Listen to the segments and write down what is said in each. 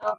Oke.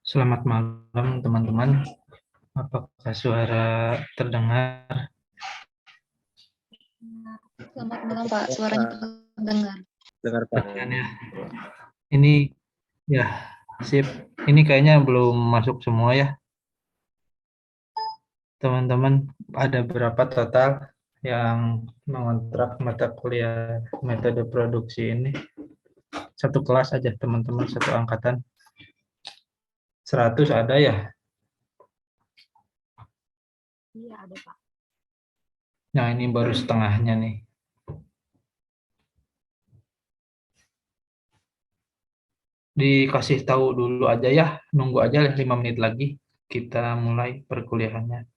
Selamat malam teman-teman. Apakah suara terdengar? Selamat malam Pak, suaranya terdengar. Dengar Pak. Ya. Ini ya sip. Ini kayaknya belum masuk semua ya teman-teman. Ada berapa total yang mengontrak mata kuliah metode produksi ini? Satu kelas aja teman-teman, satu angkatan. 100 ada ya? Iya ada Pak. Nah ini baru setengahnya nih. Dikasih tahu dulu aja ya, nunggu aja 5 menit lagi kita mulai perkuliahannya.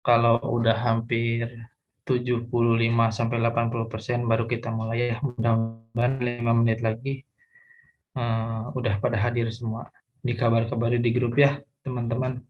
Kalau udah hampir 75 sampai 80% baru kita mulai ya. Mudah-mudahan 5 menit lagi udah pada hadir semua. Dikabar-kabari di grup ya, teman-teman.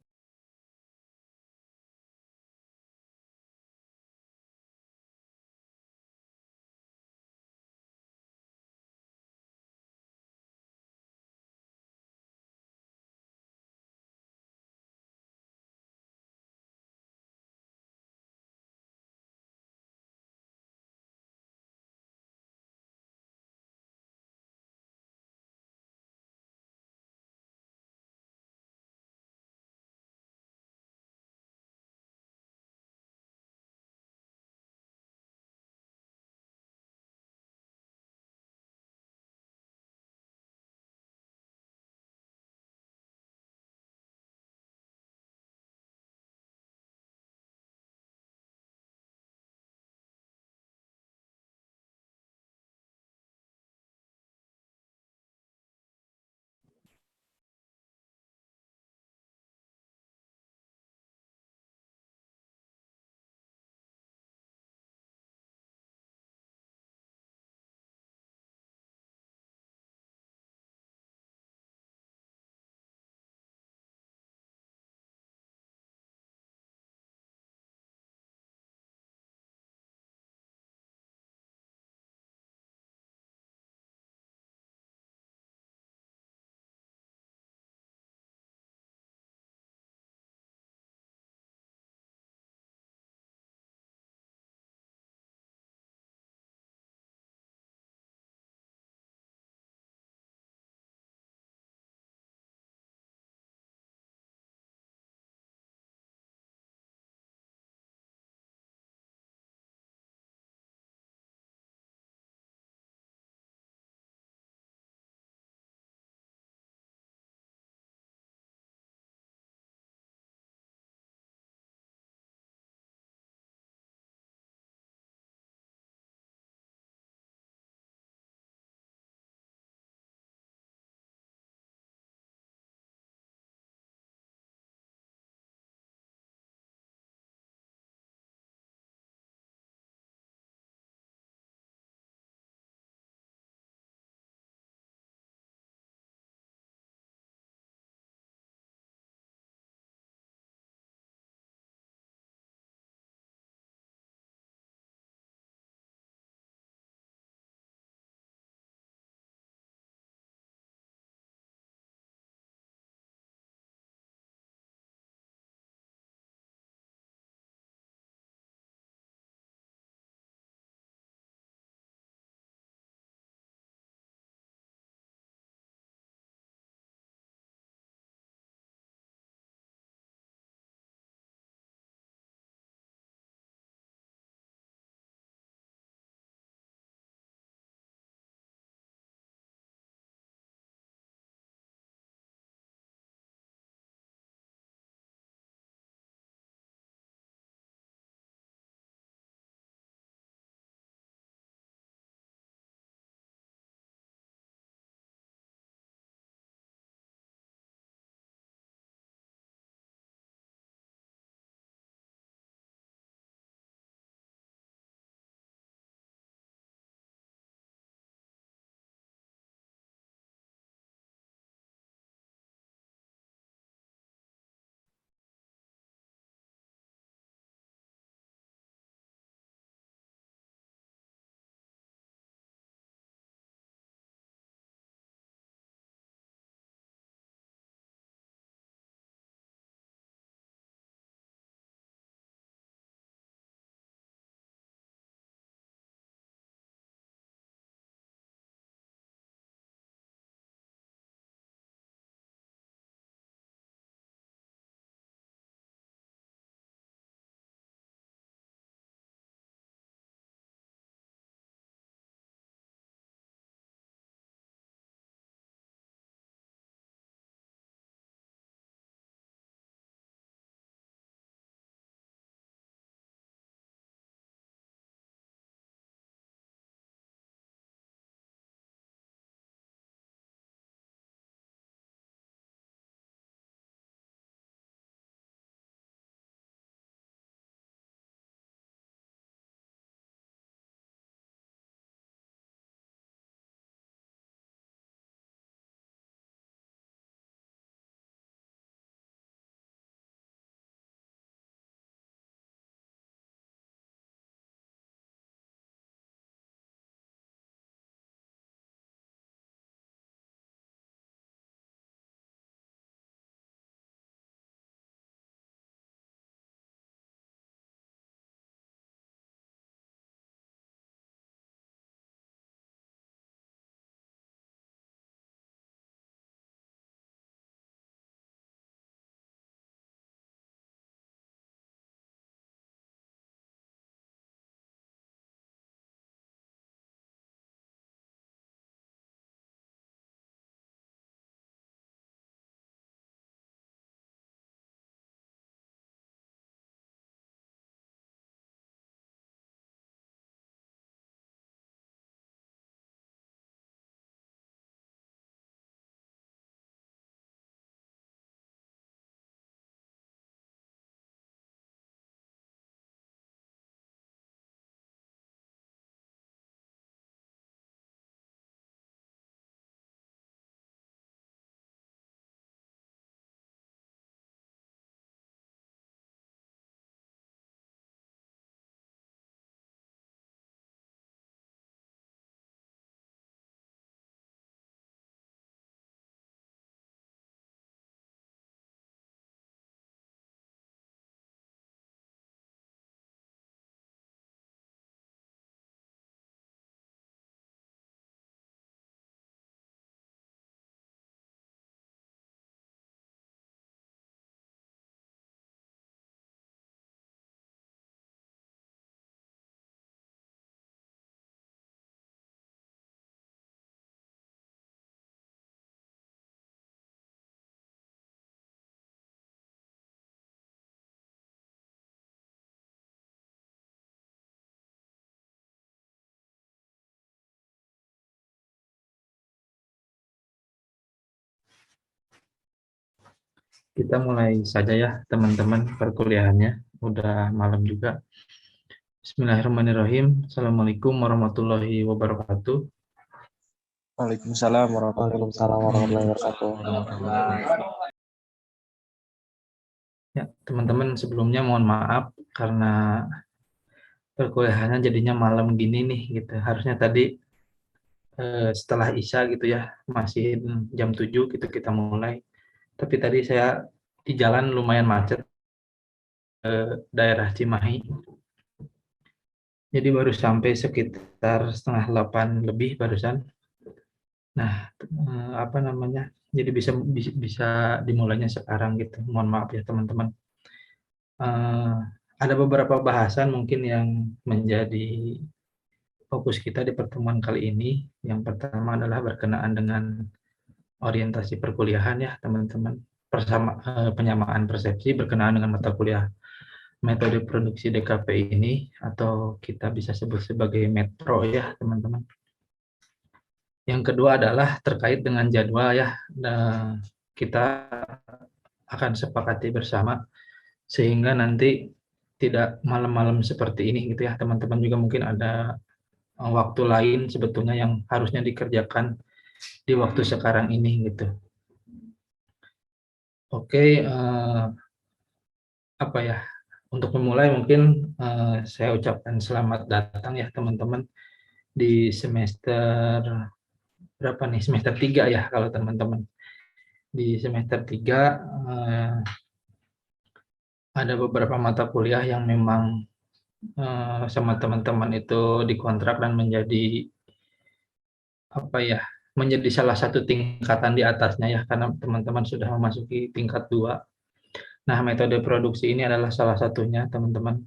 Kita mulai saja ya teman-teman perkuliahannya. Udah malam juga. Bismillahirrahmanirrahim. Assalamualaikum warahmatullahi wabarakatuh. Waalaikumsalam warahmatullahi Waalaikumsalam warahmatullahi wabarakatuh. Ya, teman-teman sebelumnya mohon maaf karena perkuliahannya jadinya malam gini nih gitu. Harusnya tadi setelah Isya gitu ya, masih jam 7 gitu kita mulai. Tapi tadi saya di jalan lumayan macet daerah Cimahi. Jadi baru sampai sekitar setengah 8 lebih barusan. Nah, apa namanya? Jadi bisa dimulainya sekarang gitu. Mohon maaf ya teman-teman. Ada beberapa bahasan mungkin yang menjadi fokus kita di pertemuan kali ini. Yang pertama adalah berkenaan dengan orientasi perkuliahan ya teman-teman. Penyamaan persepsi berkenaan dengan mata kuliah metode produksi DKP ini, atau kita bisa sebut sebagai metro ya teman-teman. Yang kedua adalah terkait dengan jadwal ya. Nah, kita akan sepakati bersama sehingga nanti tidak malam-malam seperti ini gitu ya. Teman-teman juga mungkin ada waktu lain sebetulnya yang harusnya dikerjakan di waktu sekarang ini gitu. Oke, apa ya? Untuk memulai mungkin saya ucapkan selamat datang ya teman-teman di semester berapa nih? Semester 3 ya kalau teman-teman. Di semester 3 ada beberapa mata kuliah yang memang sama teman-teman itu dikontrak dan menjadi apa ya? Menjadi salah satu tingkatan di atasnya ya, karena teman-teman sudah memasuki tingkat 2. Nah, metode produksi ini adalah salah satunya, teman-teman.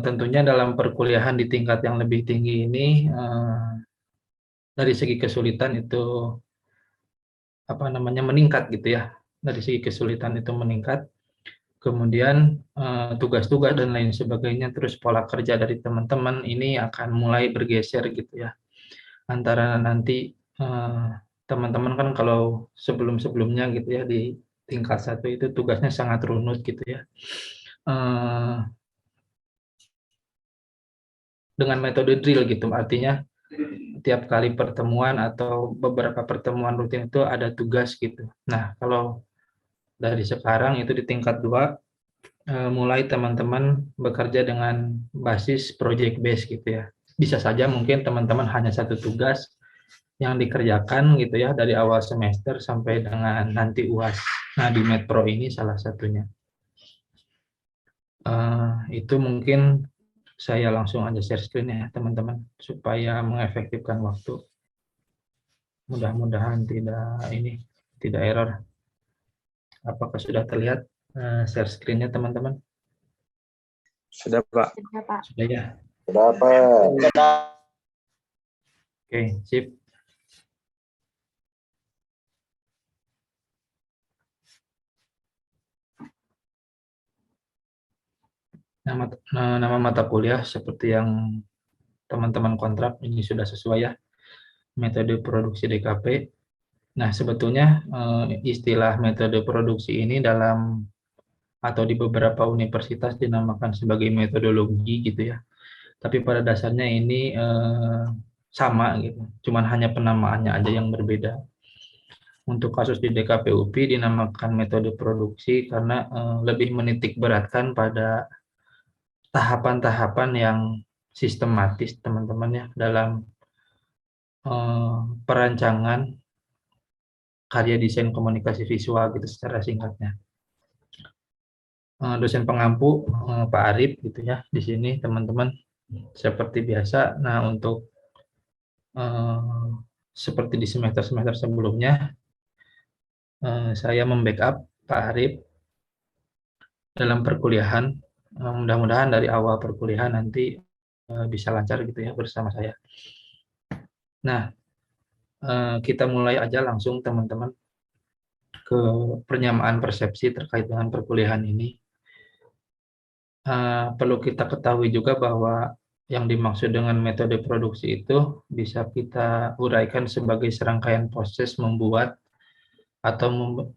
Tentunya dalam perkuliahan di tingkat yang lebih tinggi ini, dari segi kesulitan itu apa namanya meningkat gitu ya. Dari segi kesulitan itu meningkat. Kemudian tugas-tugas dan lain sebagainya, terus pola kerja dari teman-teman ini akan mulai bergeser gitu ya. Antara nanti teman-teman kan kalau sebelum-sebelumnya gitu ya di tingkat 1 itu tugasnya sangat runut gitu ya. Dengan metode drill gitu, artinya tiap kali pertemuan atau beberapa pertemuan rutin itu ada tugas gitu. Nah, kalau dari sekarang itu di tingkat 2 mulai teman-teman bekerja dengan basis project base gitu ya. Bisa saja mungkin teman-teman hanya satu tugas yang dikerjakan gitu ya dari awal semester sampai dengan nanti UAS. Nah, di Medpro ini salah satunya. Itu mungkin saya langsung aja share screen ya teman-teman supaya mengefektifkan waktu. Mudah-mudahan tidak error. Apakah sudah terlihat share screen-nya teman-teman? Sudah, Pak. Sudah, Pak. Sudah ya. Sudah, Pak. Oke, sip. Nama mata kuliah seperti yang teman-teman kontrak ini sudah sesuai ya, metode produksi DKP. Nah, sebetulnya istilah metode produksi ini dalam atau di beberapa universitas dinamakan sebagai metodologi gitu ya. Tapi pada dasarnya ini sama gitu, cuman hanya penamaannya aja yang berbeda. Untuk kasus di DKP UPI dinamakan metode produksi karena lebih menitik beratkan pada tahapan-tahapan yang sistematis teman-teman ya dalam perancangan karya desain komunikasi visual gitu secara singkatnya. Dosen pengampu Pak Arif gitu ya di sini teman-teman seperti biasa. Nah, untuk seperti di semester-semester sebelumnya saya membackup Pak Arif dalam perkuliahan. Mudah-mudahan dari awal perkuliahan nanti bisa lancar gitu ya bersama saya. Nah, kita mulai aja langsung teman-teman ke penyamaan persepsi terkait dengan perkuliahan ini. Perlu kita ketahui juga bahwa yang dimaksud dengan metode produksi itu bisa kita uraikan sebagai serangkaian proses membuat atau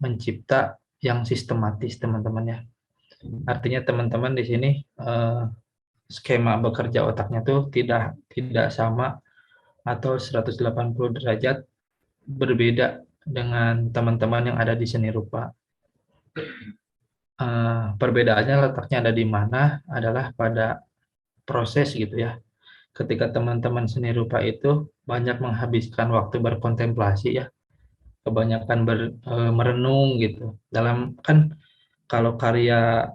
mencipta yang sistematis, teman-teman ya. Artinya teman-teman di sini skema bekerja otaknya tuh tidak sama atau 180 derajat berbeda dengan teman-teman yang ada di seni rupa. Perbedaannya letaknya ada di mana adalah pada proses gitu ya. Ketika teman-teman seni rupa itu banyak menghabiskan waktu berkontemplasi ya, kebanyakan merenung gitu. Dalam kan kalau karya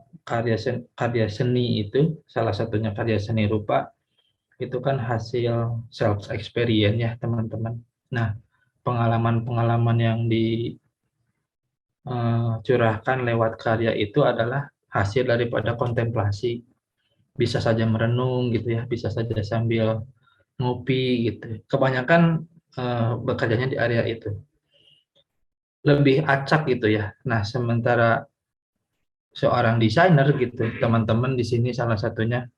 seni itu salah satunya karya seni rupa itu kan hasil self experience ya teman-teman. Nah, pengalaman-pengalaman yang dicurahkan lewat karya itu adalah hasil daripada kontemplasi. Bisa saja merenung gitu ya, bisa saja sambil ngopi gitu. Kebanyakan bekerjanya di area itu. Lebih acak gitu ya. Nah, sementara seorang desainer gitu, teman-teman di sini salah satunya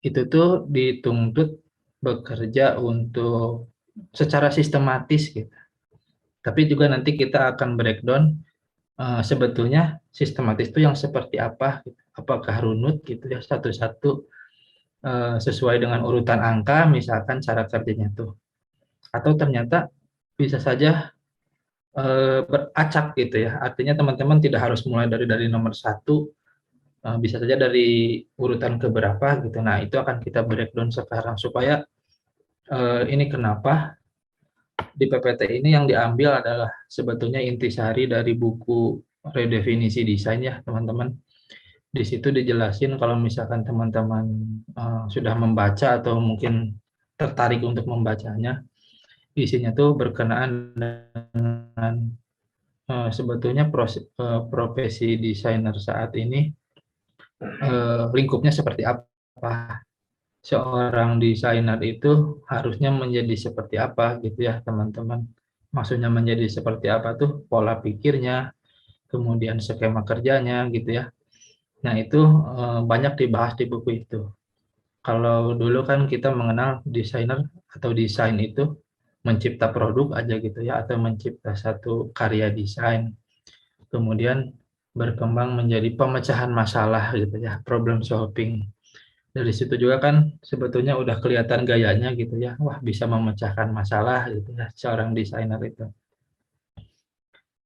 itu tuh dituntut bekerja untuk secara sistematis gitu. Tapi juga nanti kita akan breakdown sebetulnya sistematis itu yang seperti apa gitu. Apakah runut gitu ya satu-satu sesuai dengan urutan angka misalkan cara kerjanya tuh. Atau ternyata bisa saja beracak gitu ya. Artinya teman-teman tidak harus mulai dari nomor satu, bisa saja dari urutan keberapa gitu. Nah, itu akan kita breakdown sekarang supaya ini kenapa di PPT ini yang diambil adalah sebetulnya intisari dari buku redefinisi desain ya teman-teman. Di situ dijelasin kalau misalkan teman-teman sudah membaca atau mungkin tertarik untuk membacanya, isinya tuh berkenaan dengan sebetulnya profesi desainer saat ini lingkupnya seperti apa. Seorang desainer itu harusnya menjadi seperti apa gitu ya teman-teman. Maksudnya menjadi seperti apa tuh pola pikirnya, kemudian skema kerjanya gitu ya. Nah itu banyak dibahas di buku itu. Kalau dulu kan kita mengenal desainer atau desain itu mencipta produk aja gitu ya, atau mencipta satu karya desain. Kemudian berkembang menjadi pemecahan masalah gitu ya, problem solving. Dari situ juga kan sebetulnya udah kelihatan gayanya gitu ya, wah bisa memecahkan masalah gitu ya seorang desainer itu.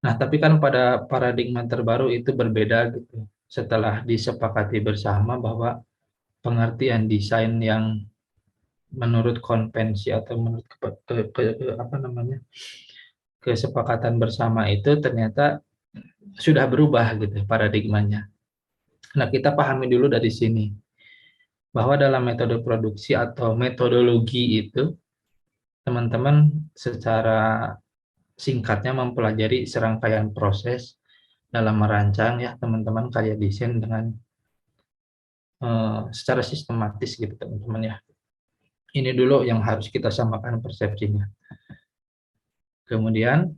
Nah, tapi kan pada paradigma terbaru itu berbeda gitu. Setelah disepakati bersama bahwa pengertian desain yang menurut konvensi atau menurut apa namanya kesepakatan bersama itu ternyata sudah berubah gitu paradigmanya. Nah, kita pahami dulu dari sini bahwa dalam metode produksi atau metodologi itu teman-teman secara singkatnya mempelajari serangkaian proses dalam merancang ya teman-teman karya desain dengan secara sistematis gitu teman-teman ya. Ini dulu yang harus kita samakan persepsinya. Kemudian,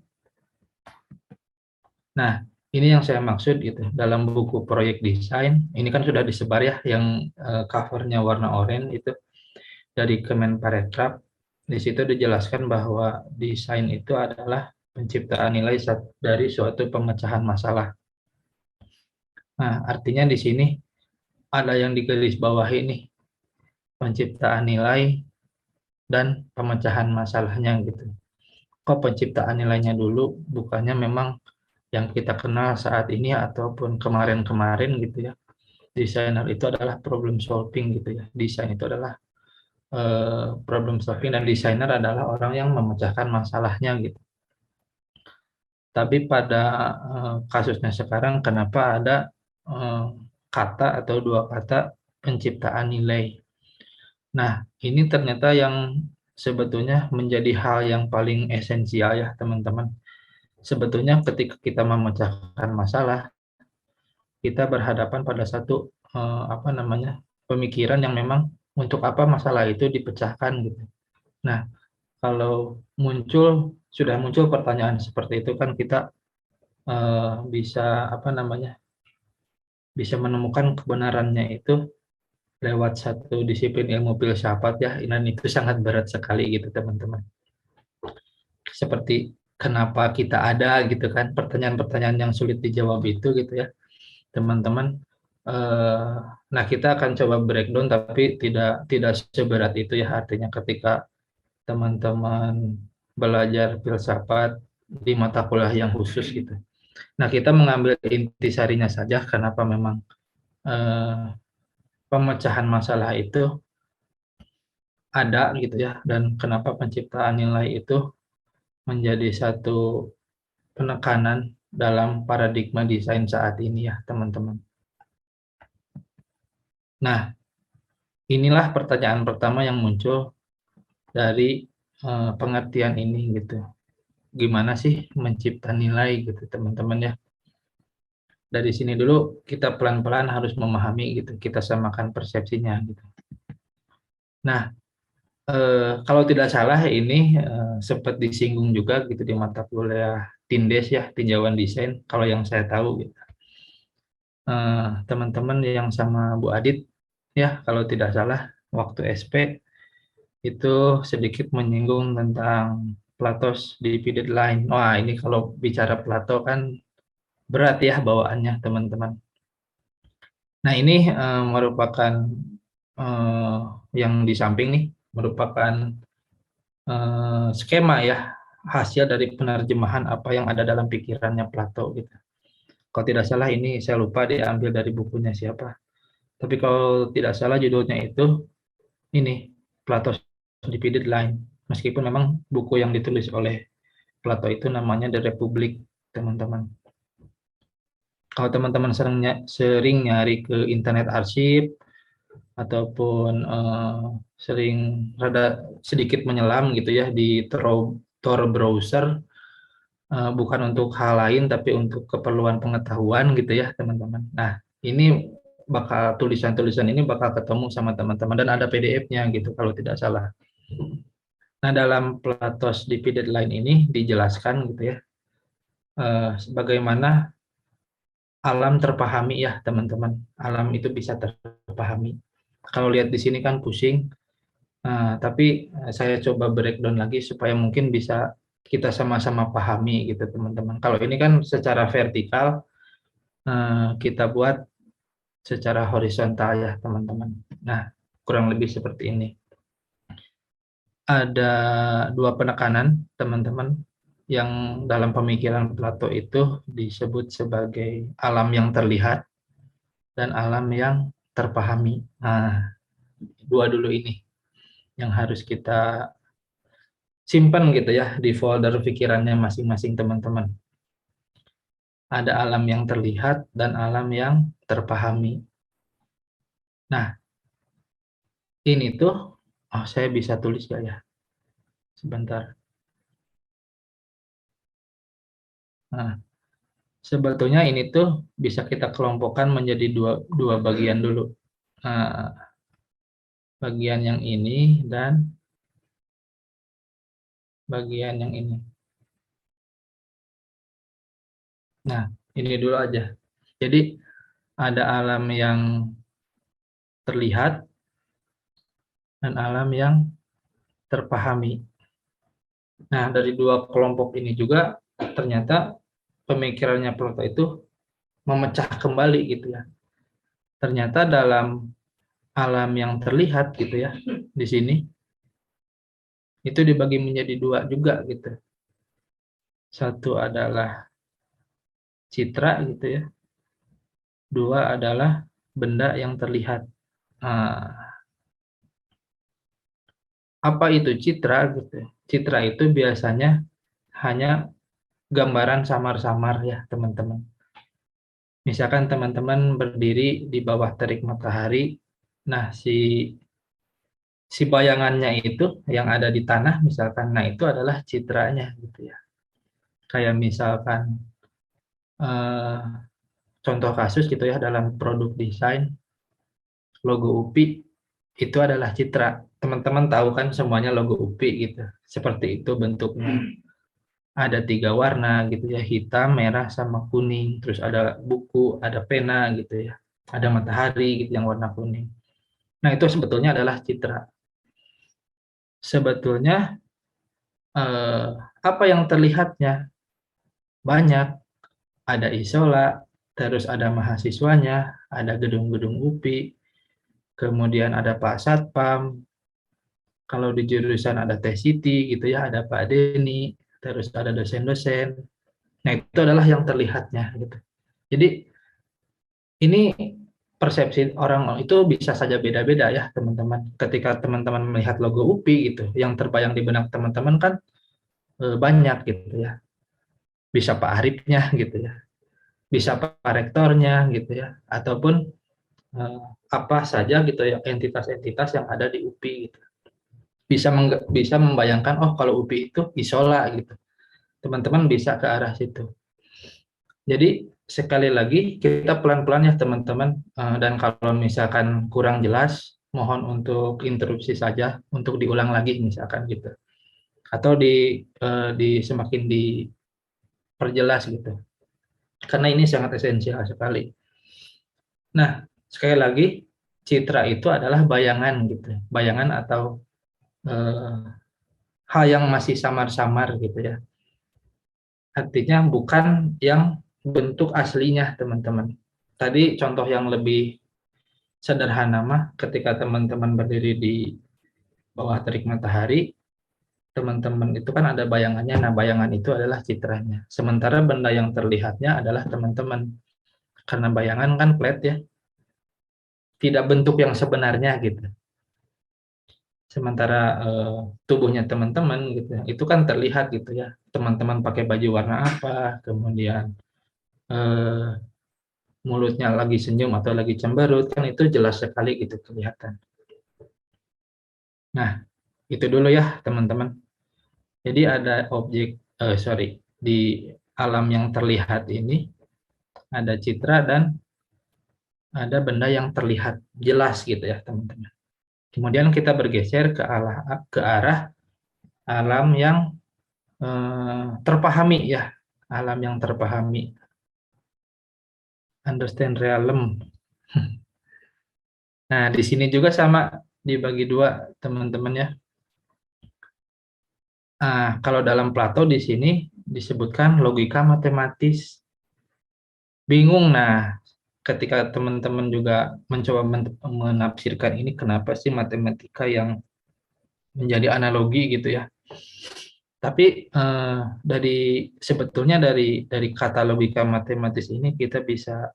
nah ini yang saya maksud gitu dalam buku proyek desain ini kan sudah disebar ya yang covernya warna oranye itu dari Kemenparekraf. Di situ dijelaskan bahwa desain itu adalah penciptaan nilai dari suatu pemecahan masalah. Nah, artinya di sini ada yang digarisbawahi nih, penciptaan nilai dan pemecahan masalahnya gitu. Kok penciptaan nilainya dulu, bukannya memang yang kita kenal saat ini ataupun kemarin-kemarin gitu ya. Desainer itu adalah problem solving gitu ya. Desain itu adalah problem solving dan desainer adalah orang yang memecahkan masalahnya gitu. Tapi pada kasusnya sekarang kenapa ada kata atau dua kata penciptaan nilai. Nah, ini ternyata yang sebetulnya menjadi hal yang paling esensial ya teman-teman. Sebetulnya ketika kita memecahkan masalah, kita berhadapan pada satu apa namanya pemikiran yang memang untuk apa masalah itu dipecahkan gitu. Nah, kalau sudah muncul pertanyaan seperti itu kan kita bisa apa namanya bisa menemukan kebenarannya itu lewat satu disiplin ilmu filsafat ya, dan itu sangat berat sekali gitu teman-teman. Seperti kenapa kita ada gitu kan, pertanyaan-pertanyaan yang sulit dijawab itu gitu ya teman-teman. Nah, kita akan coba breakdown tapi tidak seberat itu ya, artinya ketika teman-teman belajar filsafat di mata kuliah yang khusus gitu. Nah, kita mengambil intisarinya saja kenapa memang pemecahan masalah itu ada gitu ya, dan kenapa penciptaan nilai itu menjadi satu penekanan dalam paradigma desain saat ini ya teman-teman. Nah, inilah pertanyaan pertama yang muncul dari pengertian ini gitu. Gimana sih mencipta nilai gitu teman-teman ya. Dari sini dulu kita pelan-pelan harus memahami gitu, kita samakan persepsinya gitu. Nah, kalau tidak salah ini sempat disinggung juga gitu di mata kuliah Tindes ya, tinjauan desain, kalau yang saya tahu gitu. Teman-teman yang sama Bu Adit ya, kalau tidak salah waktu SP itu sedikit menyinggung tentang Plato's divided line. Wah, ini kalau bicara Plato kan berat ya bawaannya teman-teman. Nah, ini merupakan yang di samping nih merupakan skema ya, hasil dari penerjemahan apa yang ada dalam pikirannya Plato gitu. Kalau tidak salah ini saya lupa diambil dari bukunya siapa. Tapi kalau tidak salah judulnya itu ini Plato's Divided Line. Meskipun memang buku yang ditulis oleh Plato itu namanya The Republic, teman-teman. Kalau teman-teman sering nyari ke internet arsip ataupun sering rada sedikit menyelam gitu ya di Tor browser, bukan untuk hal lain tapi untuk keperluan pengetahuan gitu ya teman-teman. Nah, ini tulisan-tulisan ini bakal ketemu sama teman-teman dan ada PDF-nya gitu kalau tidak salah. Nah, dalam Plato's Divided Line ini dijelaskan gitu ya, bagaimana alam terpahami ya teman-teman. Alam itu bisa terpahami. Kalau lihat di sini kan pusing, tapi saya coba breakdown lagi supaya mungkin bisa kita sama-sama pahami gitu teman-teman. Kalau ini kan secara vertikal, kita buat secara horizontal ya teman-teman. Nah, kurang lebih seperti ini. Ada dua penekanan teman-teman yang dalam pemikiran Plato itu disebut sebagai alam yang terlihat dan alam yang terpahami. Nah, dua dulu ini yang harus kita simpan gitu ya di folder pikirannya masing-masing teman-teman. Ada alam yang terlihat dan alam yang terpahami. Nah, ini tuh, saya bisa tulis gak ya? Sebentar. Nah, sebetulnya ini tuh bisa kita kelompokkan menjadi dua bagian dulu. Nah, bagian yang ini dan bagian yang ini. Nah, ini dulu aja. Jadi ada alam yang terlihat dan alam yang terpahami. Nah, dari dua kelompok ini juga ternyata pemikirannya Plato itu memecah kembali gitu ya. Ternyata dalam alam yang terlihat gitu ya, di sini itu dibagi menjadi dua juga gitu. Satu adalah citra gitu ya. Dua adalah benda yang terlihat. Nah, apa itu citra gitu? Citra itu biasanya hanya gambaran samar-samar ya teman-teman. Misalkan teman-teman berdiri di bawah terik matahari, nah si bayangannya itu yang ada di tanah misalkan, nah itu adalah citranya gitu ya. Kayak misalkan eh, contoh kasus gitu ya dalam produk desain logo UPI itu adalah citra. Teman-teman tahu kan semuanya logo UPI gitu. Seperti itu bentuknya. Ada 3 warna gitu ya, hitam, merah, sama kuning. Terus ada buku, ada pena gitu ya. Ada matahari gitu yang warna kuning. Nah, itu sebetulnya adalah citra. Sebetulnya apa yang terlihatnya? Banyak, ada isola, terus ada mahasiswanya, ada gedung-gedung UPI, kemudian ada Pak Satpam, kalau di jurusan ada Teh Siti gitu ya, ada Pak Deni, terus ada dosen-dosen. Nah, itu adalah yang terlihatnya gitu. Jadi ini persepsi orang itu bisa saja beda-beda ya, teman-teman. Ketika teman-teman melihat logo UPI gitu, yang terbayang di benak teman-teman kan banyak gitu ya. Bisa Pak Arifnya gitu ya, bisa Pak Rektornya gitu ya, ataupun apa saja gitu ya entitas-entitas yang ada di UPI gitu. Bisa membayangkan oh kalau UPI itu isola gitu. Teman-teman bisa ke arah situ. Jadi sekali lagi kita pelan-pelan ya teman-teman, dan kalau misalkan kurang jelas mohon untuk interupsi saja untuk diulang lagi misalkan gitu. Atau semakin diperjelas gitu. Karena ini sangat esensial sekali. Nah, sekali lagi citra itu adalah bayangan gitu. Bayangan atau hal yang masih samar-samar gitu ya. Artinya bukan yang bentuk aslinya, teman-teman. Tadi contoh yang lebih sederhana mah ketika teman-teman berdiri di bawah terik matahari, teman-teman itu kan ada bayangannya. Nah, bayangan itu adalah citranya. Sementara benda yang terlihatnya adalah teman-teman. Karena bayangan kan flat ya, tidak bentuk yang sebenarnya gitu. Sementara tubuhnya teman-teman gitu ya, itu kan terlihat gitu ya. Teman-teman pakai baju warna apa, kemudian eh, mulutnya lagi senyum atau lagi cemberut, kan itu jelas sekali gitu kelihatan. Nah, itu dulu ya teman-teman. Jadi ada objek, di alam yang terlihat ini ada citra dan ada benda yang terlihat jelas gitu ya teman-teman. Kemudian kita bergeser ke arah alam yang terpahami ya, alam yang terpahami, understand realm. Nah, di sini juga sama dibagi dua teman-teman ya. Nah, kalau dalam Plato di sini disebutkan logika matematis. Bingung, nah ketika teman-teman juga mencoba menafsirkan ini, kenapa sih matematika yang menjadi analogi gitu ya. Tapi sebetulnya dari kata logika matematis ini kita bisa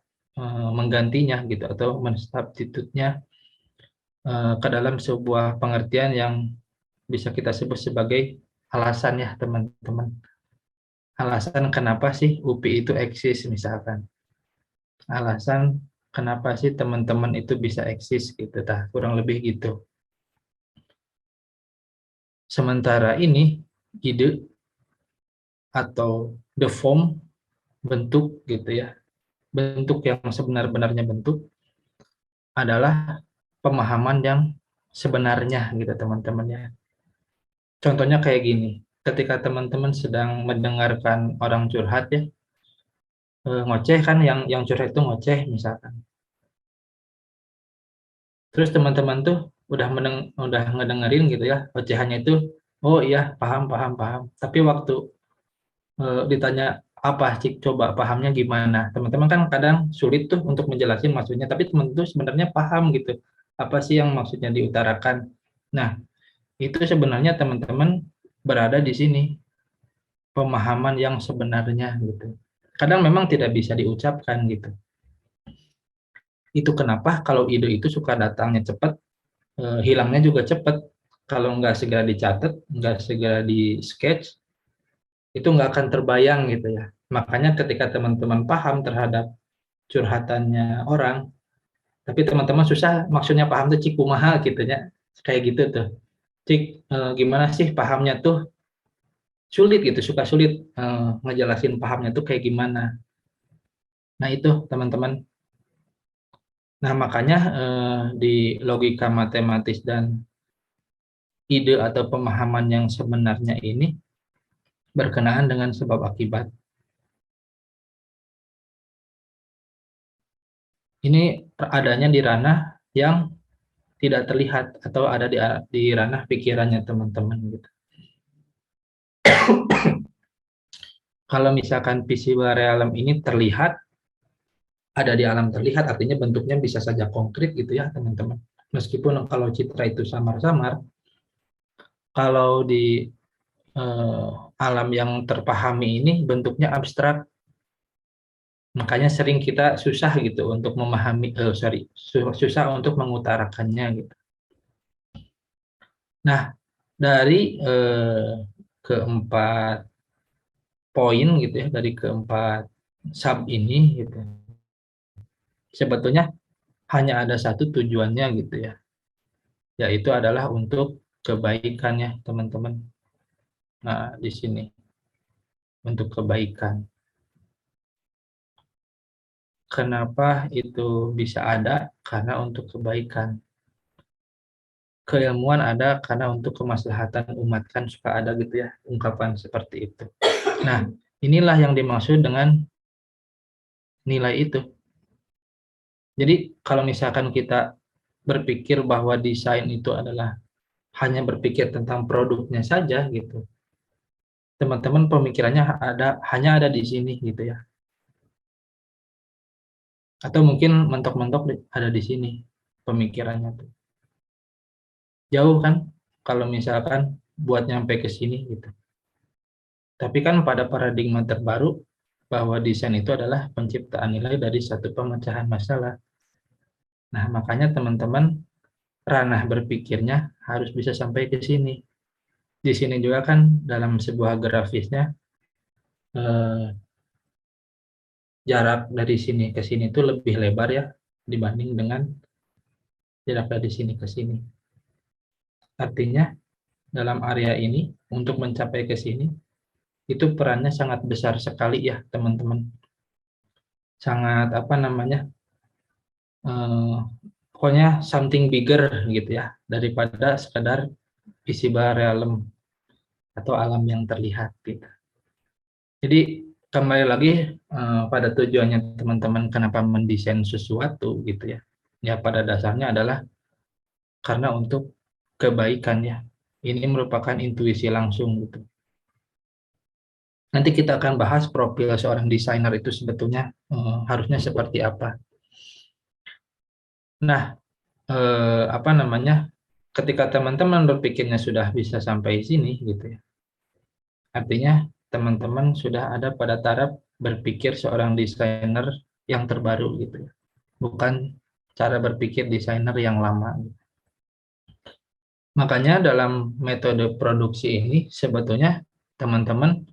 menggantinya gitu atau mensubstitutnya ke dalam sebuah pengertian yang bisa kita sebut sebagai alasan ya teman-teman. Alasan kenapa sih UPI itu eksis misalkan. Alasan kenapa sih teman-teman itu bisa eksis gitu, kurang lebih gitu. Sementara ini ide atau the form, bentuk gitu ya, bentuk yang sebenar-benarnya bentuk adalah pemahaman yang sebenarnya gitu teman-teman ya. Contohnya kayak gini, ketika teman-teman sedang mendengarkan orang curhat ya, ngoceh kan, yang curhat itu ngoceh misalkan. Terus teman-teman tuh udah ngedengerin gitu ya ocehannya itu, oh iya paham paham paham. Tapi waktu ditanya apa sih coba pahamnya gimana, teman-teman kan kadang sulit tuh untuk menjelaskan maksudnya, tapi teman tuh sebenarnya paham gitu apa sih yang maksudnya diutarakan. Nah, itu sebenarnya teman-teman berada di sini, pemahaman yang sebenarnya gitu. Kadang memang tidak bisa diucapkan gitu. Itu kenapa kalau ide itu suka datangnya cepat, hilangnya juga cepat. Kalau nggak segera dicatat, nggak segera di sketch, itu nggak akan terbayang gitu ya. Makanya ketika teman-teman paham terhadap curhatannya orang, tapi teman-teman susah maksudnya paham tuh cik kumaha gitu ya, kayak gitu tuh. Cik, gimana sih pahamnya tuh, sulit gitu, suka sulit ngejelasin pahamnya tuh kayak gimana. Nah itu teman-teman. Nah makanya di logika matematis dan ide atau pemahaman yang sebenarnya ini berkenaan dengan sebab akibat. Ini adanya di ranah yang tidak terlihat atau ada di ranah pikirannya teman-teman gitu. Kalau misalkan visible realm ini terlihat, ada di alam terlihat, artinya bentuknya bisa saja konkret gitu ya teman-teman. Meskipun kalau citra itu samar-samar, kalau di alam yang terpahami ini bentuknya abstrak, makanya sering kita susah gitu untuk memahami, susah untuk mengutarakannya gitu. Nah, dari keempat poin gitu ya, dari keempat sub ini gitu, sebetulnya hanya ada satu tujuannya gitu ya, yaitu adalah untuk kebaikannya teman-teman. Nah, di sini untuk kebaikan. Kenapa itu bisa ada? Karena untuk kebaikan. Keilmuan ada karena untuk kemaslahatan umat, kan suka ada gitu ya ungkapan seperti itu. Nah, inilah yang dimaksud dengan nilai itu. Jadi kalau misalkan kita berpikir bahwa desain itu adalah hanya berpikir tentang produknya saja gitu, teman-teman pemikirannya hanya ada di sini gitu ya. Atau mungkin mentok-mentok ada di sini pemikirannya tuh. Jauh kan kalau misalkan buat nyampe ke sini gitu. Tapi kan pada paradigma terbaru bahwa desain itu adalah penciptaan nilai dari satu pemecahan masalah. Nah, makanya teman-teman ranah berpikirnya harus bisa sampai ke sini. Di sini juga kan dalam sebuah grafisnya eh, jarak dari sini ke sini itu lebih lebar ya dibanding dengan jarak dari sini ke sini. Artinya dalam area ini untuk mencapai ke sini itu perannya sangat besar sekali ya teman-teman. Sangat apa namanya? eh, Pokoknya something bigger gitu ya daripada sekadar visible realm atau alam yang terlihat gitu. Jadi kembali lagi pada tujuannya teman-teman kenapa mendesain sesuatu gitu ya. Ya pada dasarnya adalah karena untuk kebaikan ya. Ini merupakan intuisi langsung gitu. Nanti kita akan bahas profil seorang desainer itu sebetulnya harusnya seperti apa. Nah, apa namanya? Ketika teman-teman berpikirnya sudah bisa sampai sini gitu ya. Artinya teman-teman sudah ada pada taraf berpikir seorang desainer yang terbaru gitu ya. Bukan cara berpikir desainer yang lama. Makanya dalam metode produksi ini sebetulnya teman-teman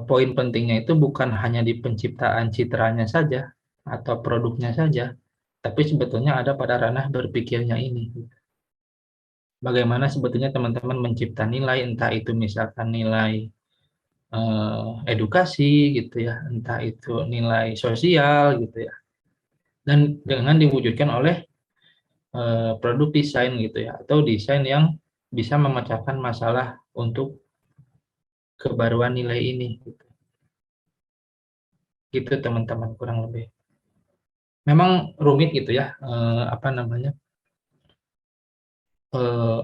poin pentingnya itu bukan hanya di penciptaan citranya saja atau produknya saja, tapi sebetulnya ada pada ranah berpikirnya ini. Bagaimana sebetulnya teman-teman mencipta nilai, entah itu misalkan nilai edukasi gitu ya, entah itu nilai sosial gitu ya, dan dengan diwujudkan oleh produk desain gitu ya, atau desain yang bisa memecahkan masalah untuk kebaruan nilai ini. Gitu teman-teman kurang lebih. Memang rumit gitu ya, apa namanya,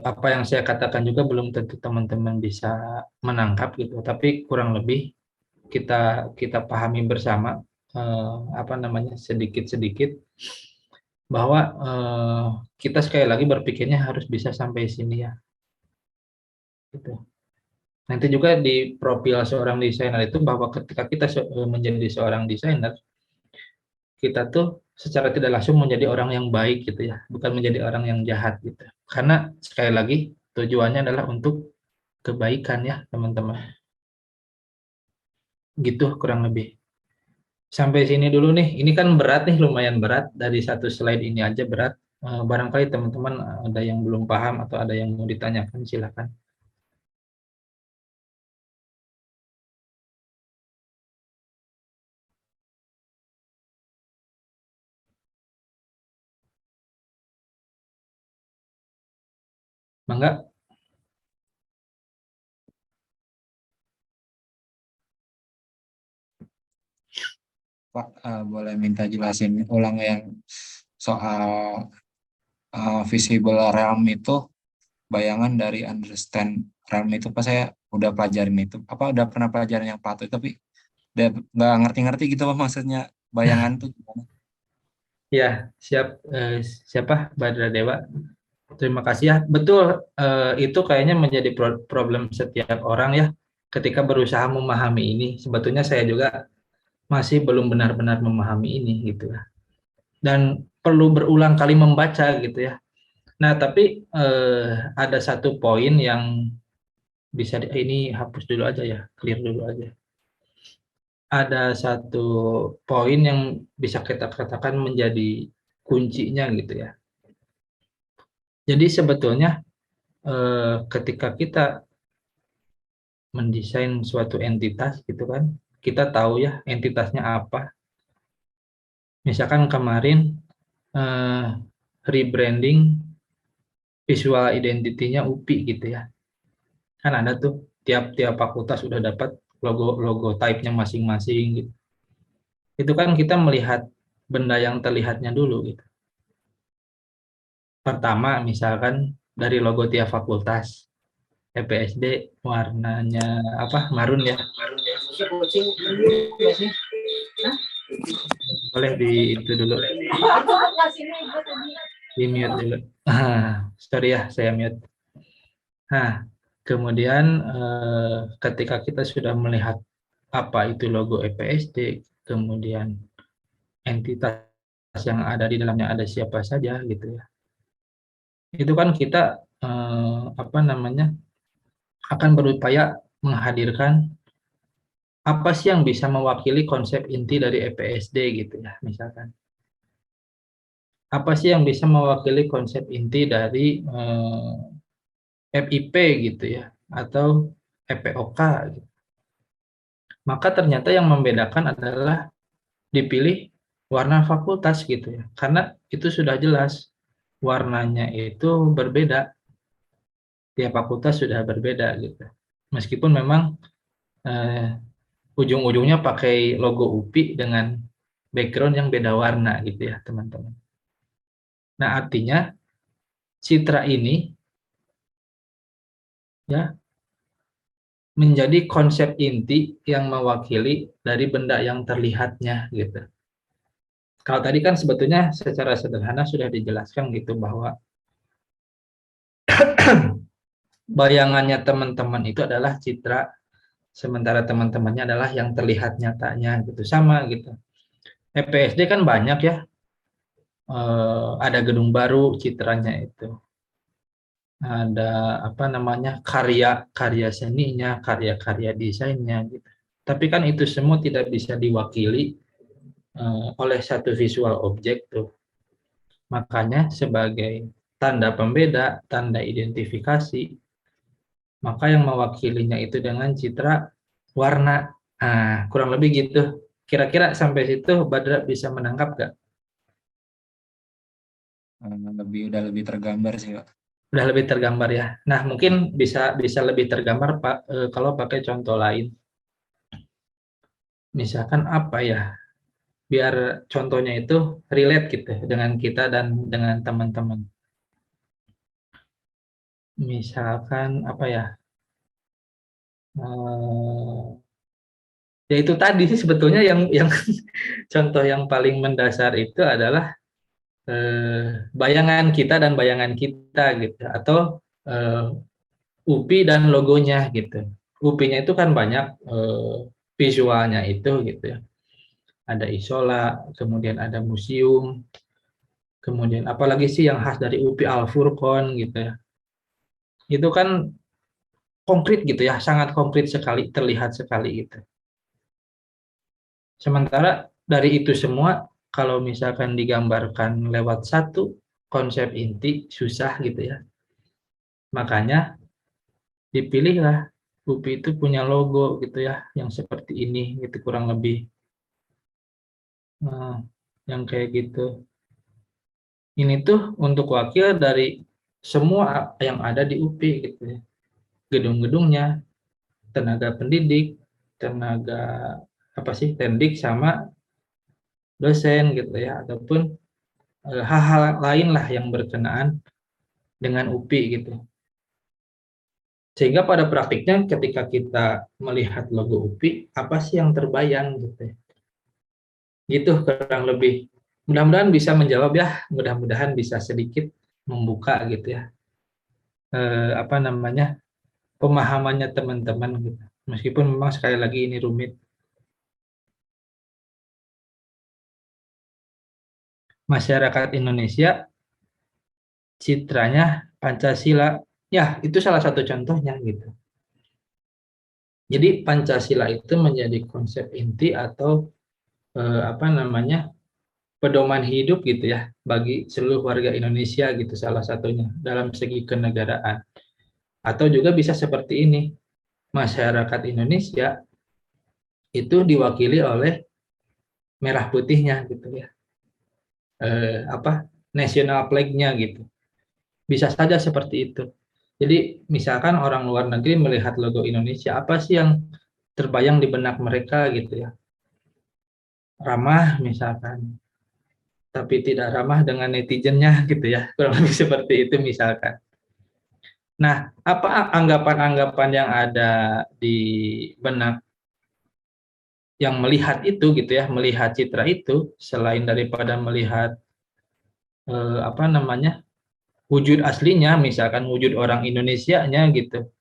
apa yang saya katakan juga belum tentu teman-teman bisa menangkap gitu, tapi kurang lebih kita kita pahami bersama, apa namanya, sedikit-sedikit bahwa kita sekali lagi berpikirnya harus bisa sampai sini ya. Gitu. Nanti juga di profil seorang desainer itu bahwa ketika kita menjadi seorang desainer, kita tuh secara tidak langsung menjadi orang yang baik gitu ya, bukan menjadi orang yang jahat gitu. Karena sekali lagi tujuannya adalah untuk kebaikan ya teman-teman. Gitu kurang lebih. Sampai sini dulu nih. Ini kan berat nih, lumayan berat. Dari satu slide ini aja berat. Barangkali teman-teman ada yang belum paham atau ada yang mau ditanyakan, silakan. Mangga. Pak, boleh minta jelasin ulang yang soal visible realm itu bayangan dari understand realm itu pas saya udah pelajarin itu. Apa udah pernah pelajaran yang Plato tapi nggak ngerti-ngerti gitu Pak, maksudnya bayangan tuh gimana? Ya, siap. Siapa? Badra Dewa. Terima kasih ya. Betul, itu kayaknya menjadi problem setiap orang ya. Ketika berusaha memahami ini, sebetulnya saya juga masih belum benar-benar memahami ini gitu ya. Dan perlu berulang kali membaca gitu ya. Nah, tapi ada satu poin yang bisa ini hapus dulu aja ya, clear dulu aja. Ada satu poin yang bisa kita katakan menjadi kuncinya gitu ya. Jadi sebetulnya ketika kita mendesain suatu entitas gitu kan, kita tahu ya entitasnya apa. Misalkan kemarin rebranding visual identity-nya UPI gitu ya. Kan ada tuh tiap-tiap fakultas sudah dapat logo type-nya masing-masing gitu. Itu kan kita melihat benda yang terlihatnya dulu gitu. Pertama misalkan dari logo tiap fakultas. EPSD warnanya apa? Marun ya. Boleh di itu dulu. Di mute dulu. Sorry ya, saya mute. Nah, kemudian ketika kita sudah melihat apa itu logo EPSD, kemudian entitas yang ada di dalamnya ada siapa saja gitu ya. Itu kan kita apa namanya akan berupaya menghadirkan apa sih yang bisa mewakili konsep inti dari EPSD gitu ya, misalkan. Apa sih yang bisa mewakili konsep inti dari FIP gitu ya, atau EPOK gitu. Maka ternyata yang membedakan adalah dipilih warna fakultas gitu ya, karena itu sudah jelas warnanya itu berbeda, tiap fakultas sudah berbeda gitu. Meskipun memang ujung-ujungnya pakai logo UPI dengan background yang beda warna gitu ya teman-teman. Nah artinya citra ini ya menjadi konsep inti yang mewakili dari benda yang terlihatnya gitu. Kalau tadi kan sebetulnya secara sederhana sudah dijelaskan gitu bahwa bayangannya teman-teman itu adalah citra, sementara teman-temannya adalah yang terlihat nyatanya gitu, sama gitu. EPSD kan banyak ya, ada gedung baru citranya itu, ada apa namanya karya seninya, karya desainnya gitu. Tapi kan itu semua tidak bisa diwakili oleh satu visual objek tuh. Makanya sebagai tanda pembeda, tanda identifikasi, maka yang mewakilinya itu dengan citra warna. Nah, kurang lebih gitu. Kira-kira sampai situ Badra bisa menangkap nggak? Udah lebih tergambar sih Pak. Udah lebih tergambar ya. Nah, mungkin bisa lebih tergambar Pak kalau pakai contoh lain. Misalkan apa ya? Biar contohnya itu relate gitu dengan kita dan dengan teman-teman. Misalkan apa ya? Ya itu tadi sih sebetulnya yang contoh yang paling mendasar itu adalah bayangan kita dan bayangan kita gitu, atau UPI dan logonya gitu. UPI-nya itu kan banyak visualnya itu gitu ya. Ada isola, kemudian ada museum, kemudian apalagi sih yang khas dari UPI Al Furqon gitu ya. Itu kan konkret gitu ya, sangat konkret sekali, terlihat sekali gitu. Sementara dari itu semua, kalau misalkan digambarkan lewat satu konsep inti, susah gitu ya. Makanya dipilihlah UPI itu punya logo gitu ya, yang seperti ini gitu kurang lebih. Nah, yang kayak gitu. Ini tuh untuk wakil dari semua yang ada di UPI gitu ya. Gedung-gedungnya, tenaga pendidik, tenaga apa sih, tendik sama dosen gitu ya, ataupun hal-hal lain lah yang berkenaan dengan UPI gitu. Sehingga pada praktiknya ketika kita melihat logo UPI, apa sih yang terbayang gitu ya. Gitu kurang lebih. Mudah-mudahan bisa menjawab ya, mudah-mudahan bisa sedikit membuka gitu ya. Apa namanya? Pemahamannya teman-teman gitu. Meskipun memang sekali lagi ini rumit. Masyarakat Indonesia citranya Pancasila, ya itu salah satu contohnya gitu. Jadi Pancasila itu menjadi konsep inti atau apa namanya pedoman hidup gitu ya bagi seluruh warga Indonesia gitu salah satunya dalam segi kenegaraan. Atau juga bisa seperti ini, masyarakat Indonesia itu diwakili oleh merah putihnya gitu ya, apa national flag-nya gitu. Bisa saja seperti itu. Jadi misalkan orang luar negeri melihat logo Indonesia, apa sih yang terbayang di benak mereka gitu ya? Ramah misalkan, tapi tidak ramah dengan netizennya gitu ya. Kurang lebih seperti itu misalkan. Nah, apa anggapan-anggapan yang ada di benak yang melihat itu gitu ya, melihat citra itu selain daripada melihat apa namanya? Wujud aslinya, misalkan wujud orang Indonesianya gitu.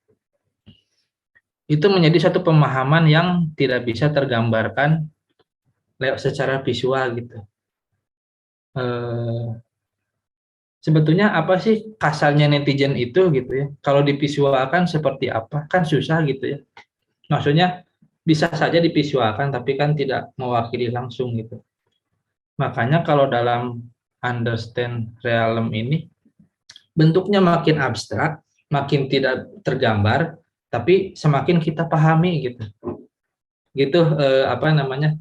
Itu menjadi satu pemahaman yang tidak bisa tergambarkan lewat secara visual gitu. Eh, Sebetulnya apa sih kasalnya netizen itu gitu ya? Kalau divisualkan seperti apa? Kan susah gitu ya. Maksudnya bisa saja divisualkan tapi kan tidak mewakili langsung gitu. Makanya kalau dalam understand realm ini bentuknya makin abstrak, makin tidak tergambar, tapi semakin kita pahami gitu. Gitu apa namanya?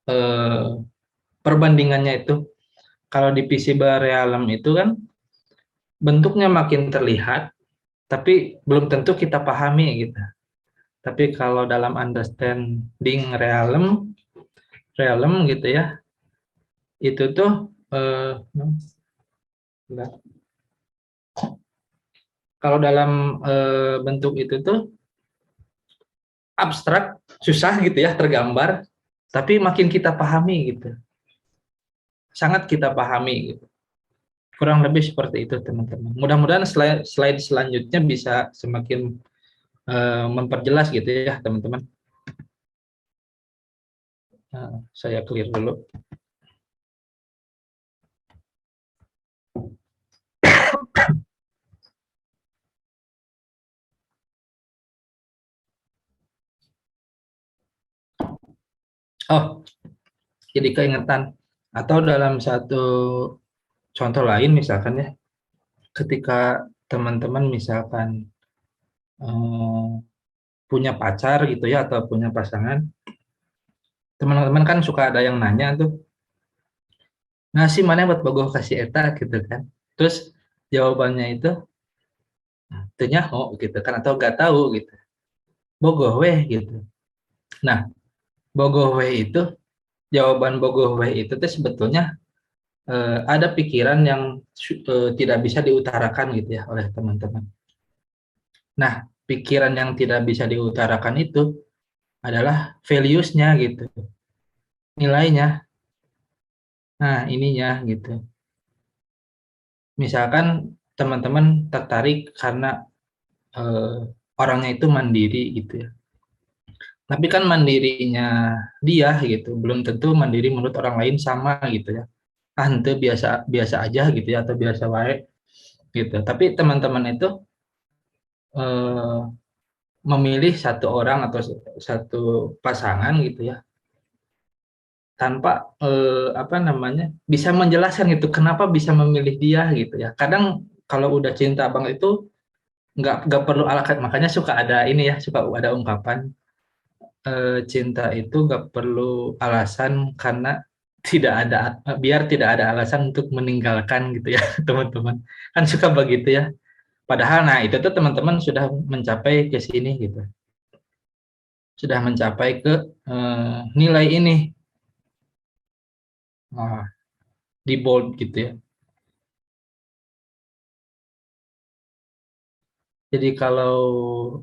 Eh, Perbandingannya itu kalau di visible realm itu kan bentuknya makin terlihat tapi belum tentu kita pahami gitu. Tapi kalau dalam understanding realm gitu ya, itu tuh kalau dalam bentuk itu tuh abstrak, susah gitu ya tergambar, tapi makin kita pahami gitu. Sangat kita pahami gitu. Kurang lebih seperti itu teman-teman. Mudah-mudahan slide selanjutnya bisa semakin memperjelas gitu ya teman-teman. Nah, saya clear dulu. Oh, jadi keingetan. Atau dalam satu contoh lain misalkan ya, ketika teman-teman misalkan eh, punya pacar gitu ya atau punya pasangan, teman-teman kan suka ada yang nanya tuh, ngasih mana buat bogoh kasih eta gitu kan. Terus jawabannya itu tanya oh gitu kan atau gak tahu gitu. Bogoh weh gitu. Nah, bogoh weh itu jawaban bogoh weh itu tuh sebetulnya ada pikiran yang tidak bisa diutarakan gitu ya oleh teman-teman. Nah, pikiran yang tidak bisa diutarakan itu adalah values-nya gitu, nilainya. Nah, ininya gitu. Misalkan teman-teman tertarik karena eh, orangnya itu mandiri gitu ya. Tapi kan mandirinya dia gitu, belum tentu mandiri menurut orang lain sama gitu ya. Ante biasa biasa aja gitu ya atau biasa baik gitu. Tapi teman-teman itu eh, memilih satu orang atau satu pasangan gitu ya tanpa apa namanya bisa menjelaskan gitu kenapa bisa memilih dia gitu ya. Kadang kalau udah cinta abang itu nggak perlu alasan, makanya suka ada ini ya, suka ada ungkapan cinta itu nggak perlu alasan karena tidak ada biar tidak ada alasan untuk meninggalkan gitu ya teman-teman, kan suka begitu ya, padahal nah itu tuh teman-teman sudah mencapai ke sini gitu, sudah mencapai ke nilai ini, nah, di bold gitu ya. Jadi kalau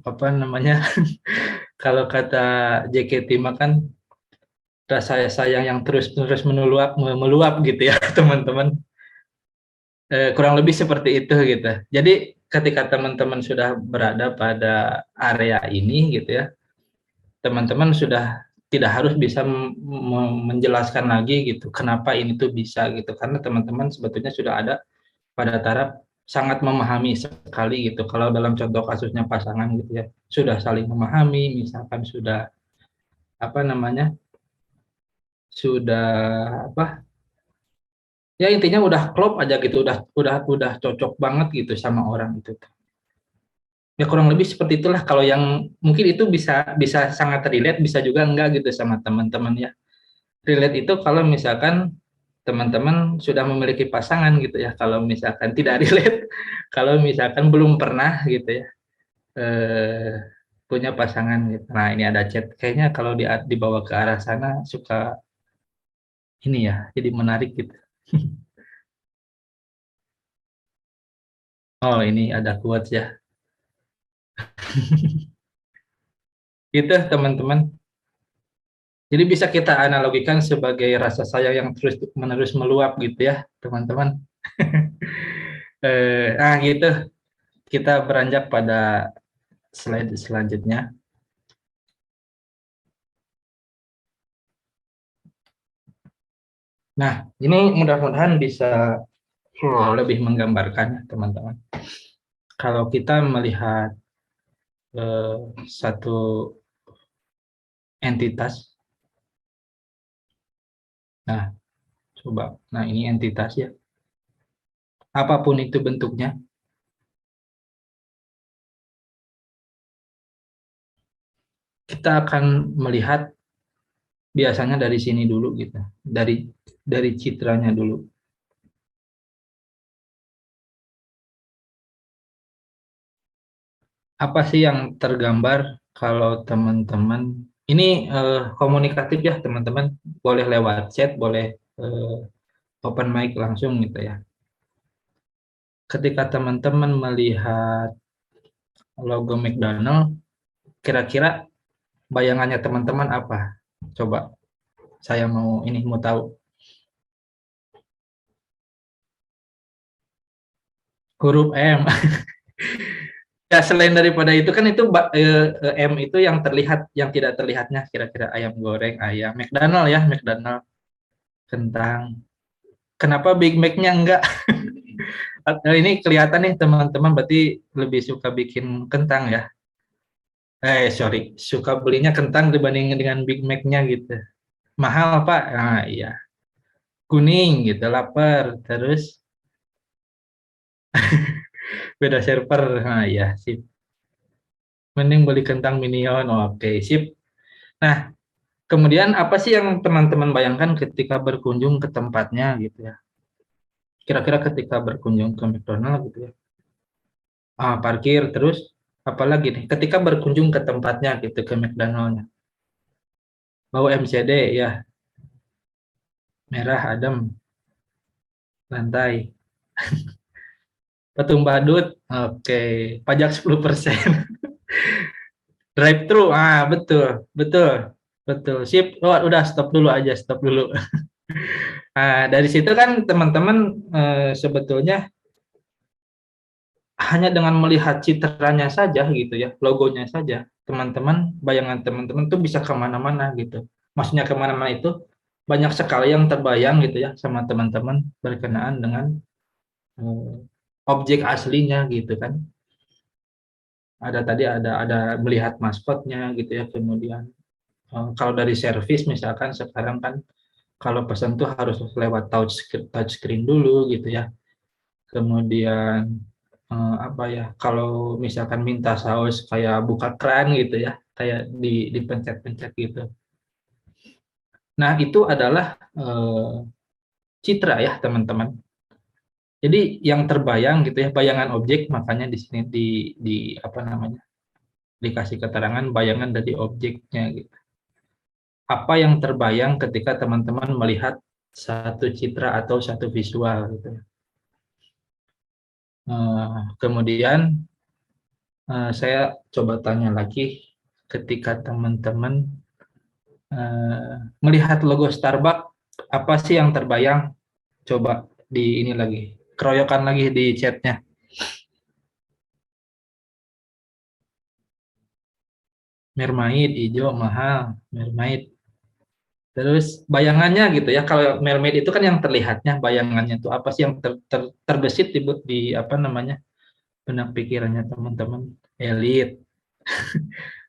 apa namanya, kalau kata JKT mah kan rasa sayang yang terus-menerus meluap gitu ya teman-teman. Kurang lebih seperti itu gitu. Jadi ketika teman-teman sudah berada pada area ini gitu ya, teman-teman sudah tidak harus bisa menjelaskan lagi gitu kenapa ini tuh bisa gitu, karena teman-teman sebetulnya sudah ada pada taraf sangat memahami sekali gitu. Kalau dalam contoh kasusnya pasangan gitu ya, sudah saling memahami, misalkan sudah apa namanya, sudah apa ya, intinya udah klop aja gitu, udah cocok banget gitu sama orang itu. Ya kurang lebih seperti itulah. Kalau yang mungkin itu bisa bisa sangat relate, bisa juga enggak gitu sama teman-teman ya. Relate itu kalau misalkan teman-teman sudah memiliki pasangan gitu ya. Kalau misalkan tidak relate, kalau misalkan belum pernah gitu ya, punya pasangan gitu. Nah ini ada chat. Kayaknya kalau dibawa ke arah sana suka ini ya, jadi menarik gitu. Oh ini ada quotes ya. Gitu teman-teman. Jadi bisa kita analogikan sebagai rasa sayang yang terus-menerus meluap gitu ya, teman-teman. Gitu, kita beranjak pada slide selanjutnya. Nah, ini mudah-mudahan bisa lebih menggambarkan ya, teman-teman. Kalau kita melihat satu entitas, nah coba, nah ini entitas ya, apapun itu bentuknya, kita akan melihat biasanya dari sini dulu gitu, dari citranya dulu. Apa sih yang tergambar kalau teman-teman ini komunikatif ya teman-teman, boleh lewat chat, boleh open mic langsung gitu ya. Ketika teman-teman melihat logo McDonald, kira-kira bayangannya teman-teman apa? Coba saya mau tahu. Huruf M. Ya selain daripada itu kan itu M itu yang terlihat, yang tidak terlihatnya kira-kira ayam goreng, ayam McDonald ya, McDonald, kentang. Kenapa Big Mac-nya enggak? Ini kelihatan nih teman-teman berarti lebih suka bikin kentang ya. Sorry, suka belinya kentang dibanding dengan Big Mac-nya gitu. Mahal Pak? Nah iya. Kuning gitu, lapar. Terus beda server. Nah iya, sip. Mending beli kentang minion. Oke, sip. Nah, kemudian apa sih yang teman-teman bayangkan ketika berkunjung ke tempatnya gitu ya? Kira-kira ketika berkunjung ke McDonald gitu ya. Parkir terus apalagi nih ketika berkunjung ke tempatnya gitu, ke McDonald-nya. Bau MCD ya, merah adem, lantai. Patung badut, oke. Pajak 10%. Drive thru, betul, betul, betul. Sip, udah stop dulu aja, stop dulu. Dari situ kan teman-teman sebetulnya hanya dengan melihat citranya saja gitu ya, logonya saja, teman-teman, bayangan teman-teman tuh bisa kemana-mana gitu. Maksudnya kemana-mana itu banyak sekali yang terbayang gitu ya sama teman-teman berkenaan dengan eh, objek aslinya gitu kan. Ada melihat maskotnya gitu ya, kemudian kalau dari servis misalkan sekarang kan kalau pesan tuh harus lewat touch screen dulu gitu ya, kemudian apa ya, kalau misalkan minta saus kayak buka keran gitu ya, kayak dipencet-pencet gitu. Nah itu adalah citra ya teman-teman. Jadi yang terbayang gitu ya, bayangan objek, makanya di sini di apa namanya, dikasih keterangan bayangan dari objeknya gitu. Apa yang terbayang ketika teman-teman melihat satu citra atau satu visual gitu. Kemudian Saya coba tanya lagi, ketika teman-teman melihat logo Starbucks, apa sih yang terbayang? Coba di ini lagi, keroyokan lagi di chatnya. Mermaid, hijau, mahal, mermaid. Terus bayangannya gitu ya, kalau mermaid itu kan yang terlihatnya, bayangannya itu apa sih yang terbesit di apa namanya benak pikirannya teman-teman? Elit.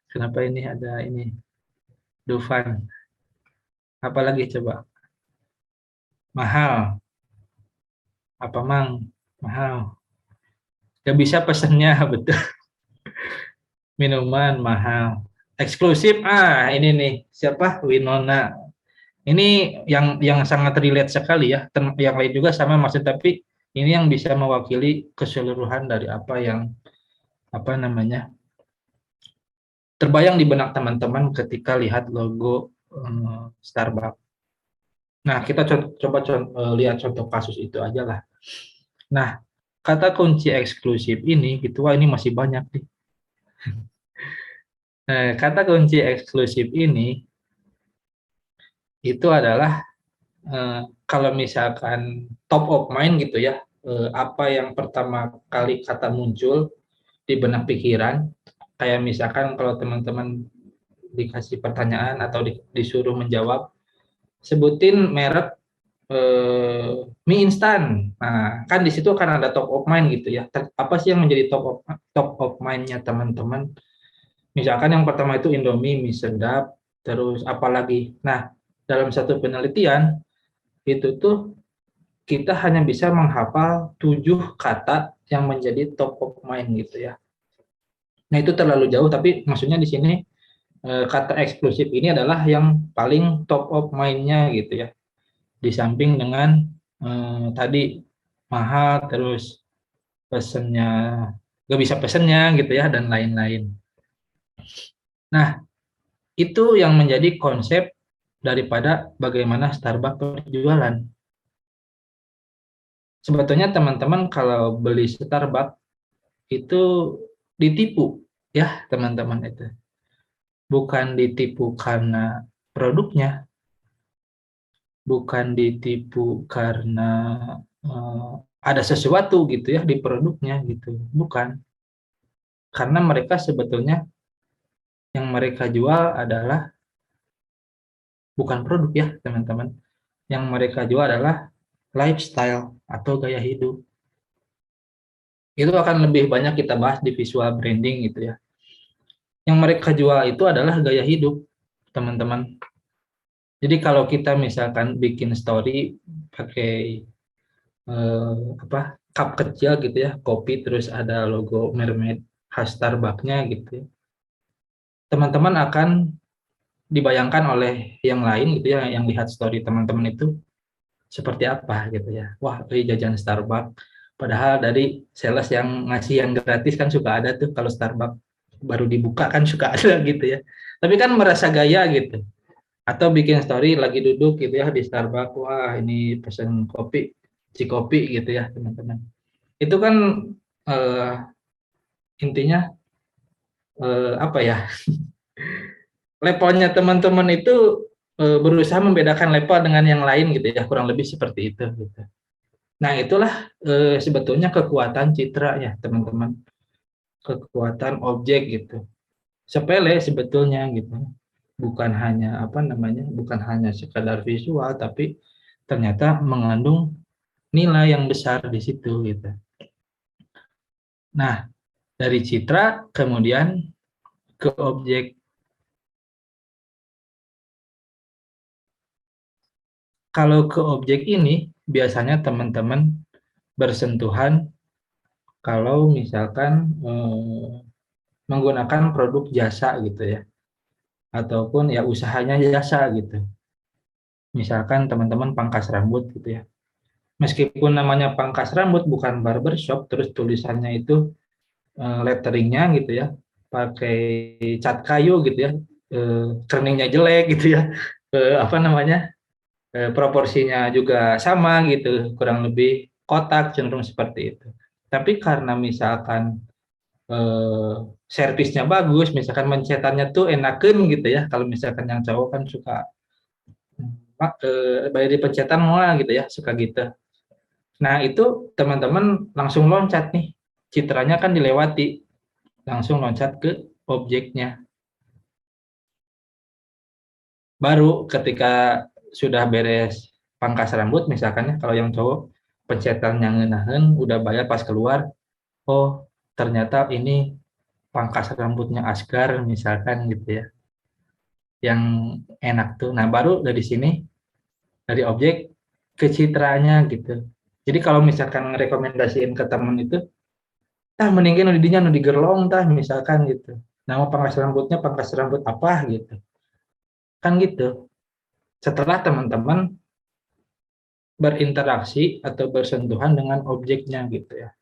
Kenapa ini ada ini? Dufan. Apalagi coba? Mahal. Apa mang? Mahal. Gak bisa pesennya, betul. Minuman mahal. Eksklusif. Ini nih. Siapa? Winona. Ini yang sangat relate sekali ya. Yang lain juga sama maksud, tapi ini yang bisa mewakili keseluruhan dari apa yang apa namanya terbayang di benak teman-teman ketika lihat logo Starbucks. Nah, kita coba lihat contoh kasus itu aja lah. Nah, kata kunci eksklusif ini, gitu, wah ini masih banyak nih. Kata kunci eksklusif ini, itu adalah kalau misalkan top of mind gitu ya, apa yang pertama kali kata muncul di benak pikiran, kayak misalkan kalau teman-teman dikasih pertanyaan atau disuruh menjawab, sebutin merek mie instan. Nah, kan di situ kan ada top of mind gitu ya. Apa sih yang menjadi top of mind-nya teman-teman? Misalkan yang pertama itu Indomie, mie sedap, terus apalagi. Nah, dalam satu penelitian itu tuh kita hanya bisa menghafal 7 kata yang menjadi top of mind gitu ya. Nah, itu terlalu jauh, tapi maksudnya di sini kata eksklusif ini adalah yang paling top of mind-nya gitu ya. Di samping dengan tadi mahal, terus pesennya gak bisa pesennya gitu ya, dan lain-lain. Nah, itu yang menjadi konsep daripada bagaimana Starbucks berjualan. Sebetulnya teman-teman kalau beli Starbucks itu ditipu ya teman-teman itu. Bukan ditipu karena produknya, bukan ditipu karena ada sesuatu gitu ya di produknya gitu. Bukan. Karena mereka sebetulnya yang mereka jual adalah bukan produk ya teman-teman. Yang mereka jual adalah lifestyle atau gaya hidup. Itu akan lebih banyak kita bahas di visual branding gitu ya. Yang mereka jual itu adalah gaya hidup, teman-teman. Jadi kalau kita misalkan bikin story pakai cup kecil gitu ya, kopi terus ada logo mermaid khas Starbucks-nya gitu ya. Teman-teman akan dibayangkan oleh yang lain gitu ya, yang lihat story teman-teman itu seperti apa gitu ya. Wah, ini jajan Starbucks. Padahal dari sales yang ngasih yang gratis kan suka ada tuh, kalau Starbucks baru dibuka kan suka ada gitu ya. Tapi kan merasa gaya gitu. Atau bikin story lagi duduk gitu ya di Starbucks, wah ini pesen kopi, cikopi gitu ya teman-teman. Itu kan eh, intinya apa ya? Levelnya teman-teman itu berusaha membedakan level dengan yang lain gitu ya, kurang lebih seperti itu gitu. Nah, itulah sebetulnya kekuatan citra ya, teman-teman. Kekuatan objek gitu. Sepele sebetulnya gitu. Bukan hanya apa namanya? Bukan hanya sekadar visual, tapi ternyata mengandung nilai yang besar di situ gitu. Nah, dari citra kemudian ke objek. Kalau ke objek ini biasanya teman-teman bersentuhan kalau misalkan menggunakan produk jasa gitu ya, ataupun ya usahanya jasa gitu. Misalkan teman-teman pangkas rambut gitu ya. Meskipun namanya pangkas rambut bukan barbershop, terus tulisannya itu letteringnya gitu ya, pakai cat kayu gitu ya, kerningnya jelek gitu ya, apa namanya, proporsinya juga sama gitu, kurang lebih kotak cenderung seperti itu. Tapi karena misalkan servisnya bagus, misalkan mencetannya tuh enakeun gitu ya. Kalau misalkan yang cowok kan suka bayar di pencetan mah gitu ya, suka gitu. Nah, itu teman-teman langsung loncat nih. Citranya kan dilewati, langsung loncat ke objeknya. Baru ketika sudah beres pangkas rambut, misalkan ya, kalau yang cowok, pencetan yang ngenahen, udah bayar pas keluar, oh ternyata ini pangkas rambutnya Asgar, misalkan gitu ya, yang enak tuh. Nah, baru dari sini, dari objek ke citranya gitu. Jadi kalau misalkan rekomendasiin ke temen itu, mendingin nu didinya nu digerlong tah misalkan gitu. Nama pangkas rambutnya pangkas rambut apa gitu. Kan gitu. Setelah teman-teman berinteraksi atau bersentuhan dengan objeknya gitu ya.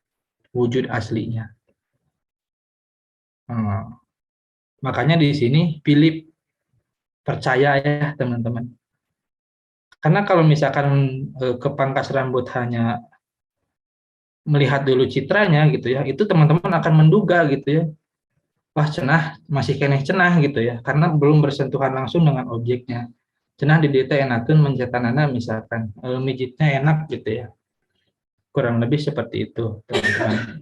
Wujud aslinya. Makanya di sini pilih percaya ya teman-teman. Karena kalau misalkan ke pangkas rambut hanya melihat dulu citranya gitu ya, itu teman-teman akan menduga gitu ya. Wah cenah, masih keneh cenah gitu ya, karena belum bersentuhan langsung dengan objeknya. Cenah di DT enakeun mencetanana misalkan, mijitnya enak gitu ya. Kurang lebih seperti itu, teman-teman.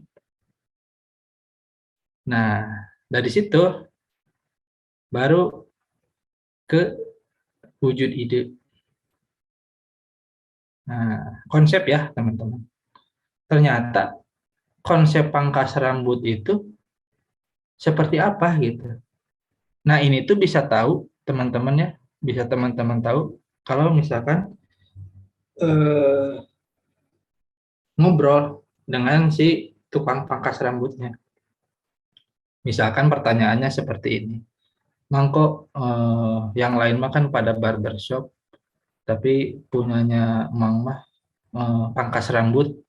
Nah, dari situ baru ke wujud ide. Nah, konsep ya, teman-teman. Ternyata konsep pangkas rambut itu seperti apa gitu. Nah, ini tuh bisa tahu teman-teman ya, bisa teman-teman tahu kalau misalkan ngobrol dengan si tukang pangkas rambutnya. Misalkan pertanyaannya seperti ini. Mangko yang lain mah kan pada barbershop, tapi punyanya Mang mah pangkas rambut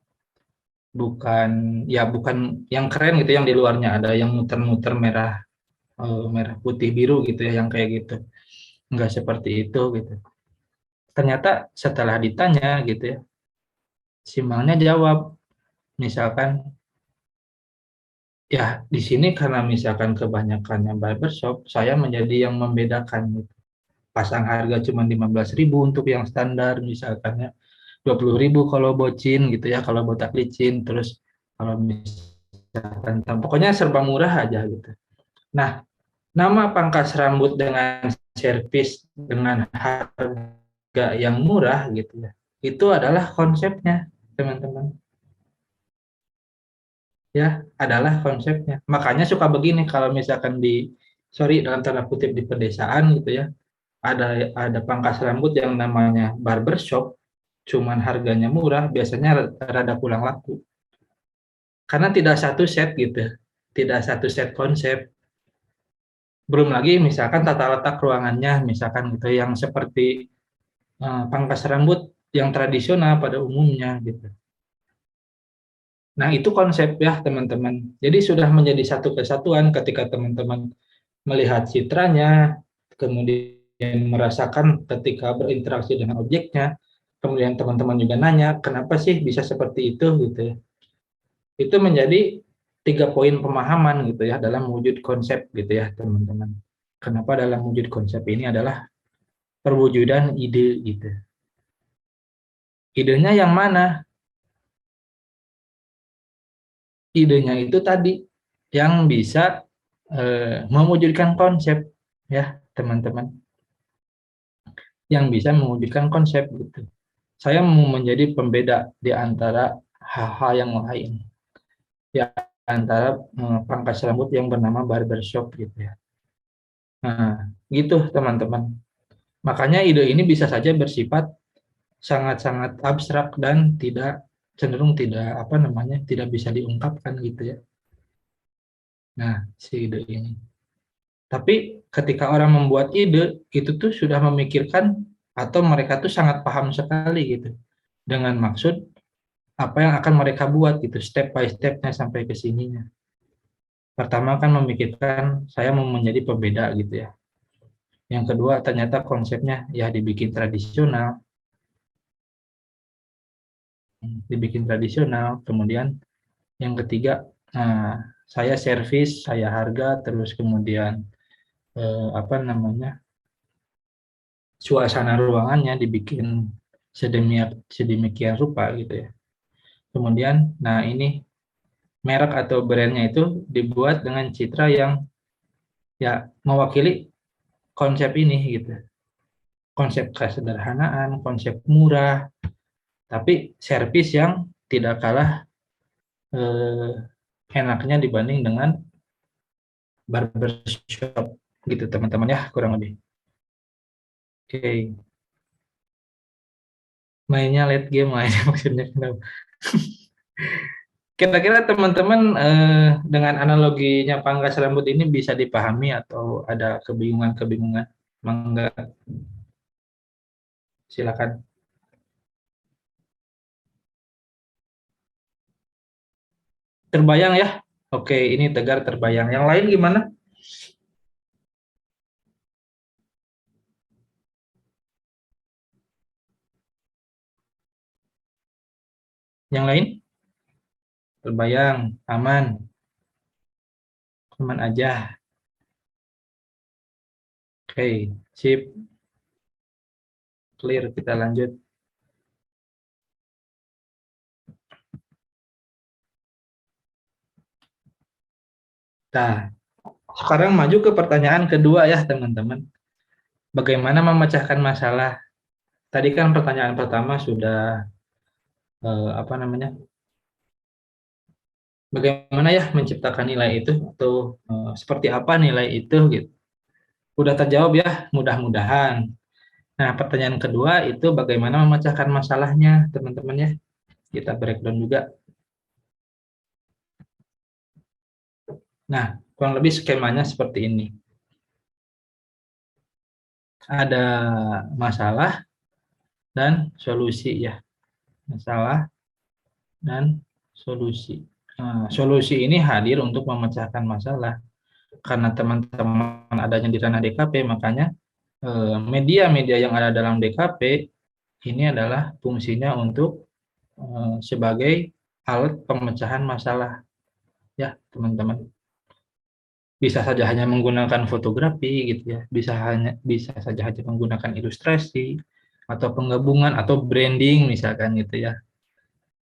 bukan yang keren gitu, yang di luarnya ada yang muter-muter merah merah putih biru gitu ya, yang kayak gitu. Enggak seperti itu gitu. Ternyata setelah ditanya gitu ya, si Mangnya jawab, misalkan ya di sini karena misalkan kebanyakannya barbershop, saya menjadi yang membedakan gitu. Pasang harga cuma 15.000 untuk yang standar misalkan ya, 20.000 kalau bocin gitu ya, kalau botak licin, terus kalau misalkan pokoknya serba murah aja gitu. Nah, nama pangkas rambut dengan servis dengan harga yang murah gitu ya, itu adalah konsepnya teman-teman, ya adalah konsepnya. Makanya suka begini kalau misalkan dalam tanda kutip di pedesaan gitu ya, ada pangkas rambut yang namanya barbershop, cuman harganya murah, biasanya rada kurang laku. Karena tidak satu set gitu, tidak satu set konsep. Belum lagi misalkan tata letak ruangannya, misalkan gitu, yang seperti pangkas rambut yang tradisional pada umumnya gitu. Nah itu konsep ya teman-teman. Jadi sudah menjadi satu kesatuan ketika teman-teman melihat citranya, kemudian merasakan ketika berinteraksi dengan objeknya, kemudian teman-teman juga nanya, kenapa sih bisa seperti itu gitu ya. Itu menjadi 3 poin pemahaman gitu ya dalam wujud konsep gitu ya teman-teman. Kenapa dalam wujud konsep ini adalah perwujudan ide gitu. Idenya yang mana? Idenya itu tadi yang bisa mewujudkan konsep ya teman-teman. Yang bisa mewujudkan konsep gitu. Saya mau menjadi pembeda di antara hal-hal yang lain. Di antara pangkas rambut yang bernama barbershop gitu ya. Nah, gitu teman-teman. Makanya ide ini bisa saja bersifat sangat-sangat abstrak dan cenderung tidak tidak bisa diungkapkan gitu ya. Nah, si ide ini. Tapi ketika orang membuat ide, itu tuh sudah memikirkan atau mereka tuh sangat paham sekali gitu dengan maksud apa yang akan mereka buat gitu, step by stepnya sampai ke sininya. Pertama kan memikirkan saya mau menjadi pembeda gitu ya. Yang kedua ternyata konsepnya ya dibikin tradisional. Kemudian yang ketiga, saya servis, saya harga, terus kemudian apa namanya, suasana ruangannya dibikin sedemikian rupa gitu ya. Kemudian, nah ini merek atau brandnya itu dibuat dengan citra yang ya mewakili konsep ini gitu. Konsep kesederhanaan, konsep murah, tapi servis yang tidak kalah enaknya dibanding dengan barbershop gitu teman-teman ya, kurang lebih. Oke. Mainnya late game lah ini maksudnya. Kira-kira teman-teman dengan analoginya pangkas rambut ini bisa dipahami atau ada kebingungan-kebingungan? Mangga, silakan. Terbayang ya? Oke, ini Tegar terbayang. Yang lain gimana? Yang lain? Terbayang, aman, aman aja. Oke, sip, clear. Kita lanjut. Nah, sekarang maju ke pertanyaan kedua ya teman-teman. Bagaimana memecahkan masalah? Tadi kan pertanyaan pertama sudah apa namanya? Bagaimana ya menciptakan nilai itu atau seperti apa nilai itu gitu. Udah terjawab ya, mudah-mudahan. Nah, pertanyaan kedua itu bagaimana memecahkan masalahnya, teman-teman ya. Kita breakdown juga. Nah, kurang lebih skemanya seperti ini. Ada masalah dan solusi ya. Masalah dan solusi. Nah, solusi ini hadir untuk memecahkan masalah. Karena teman-teman adanya di ranah DKP, makanya media-media yang ada dalam DKP ini adalah fungsinya untuk sebagai alat pemecahan masalah ya teman-teman. Bisa saja hanya menggunakan fotografi gitu ya, bisa saja hanya menggunakan ilustrasi atau penggabungan atau branding misalkan gitu ya,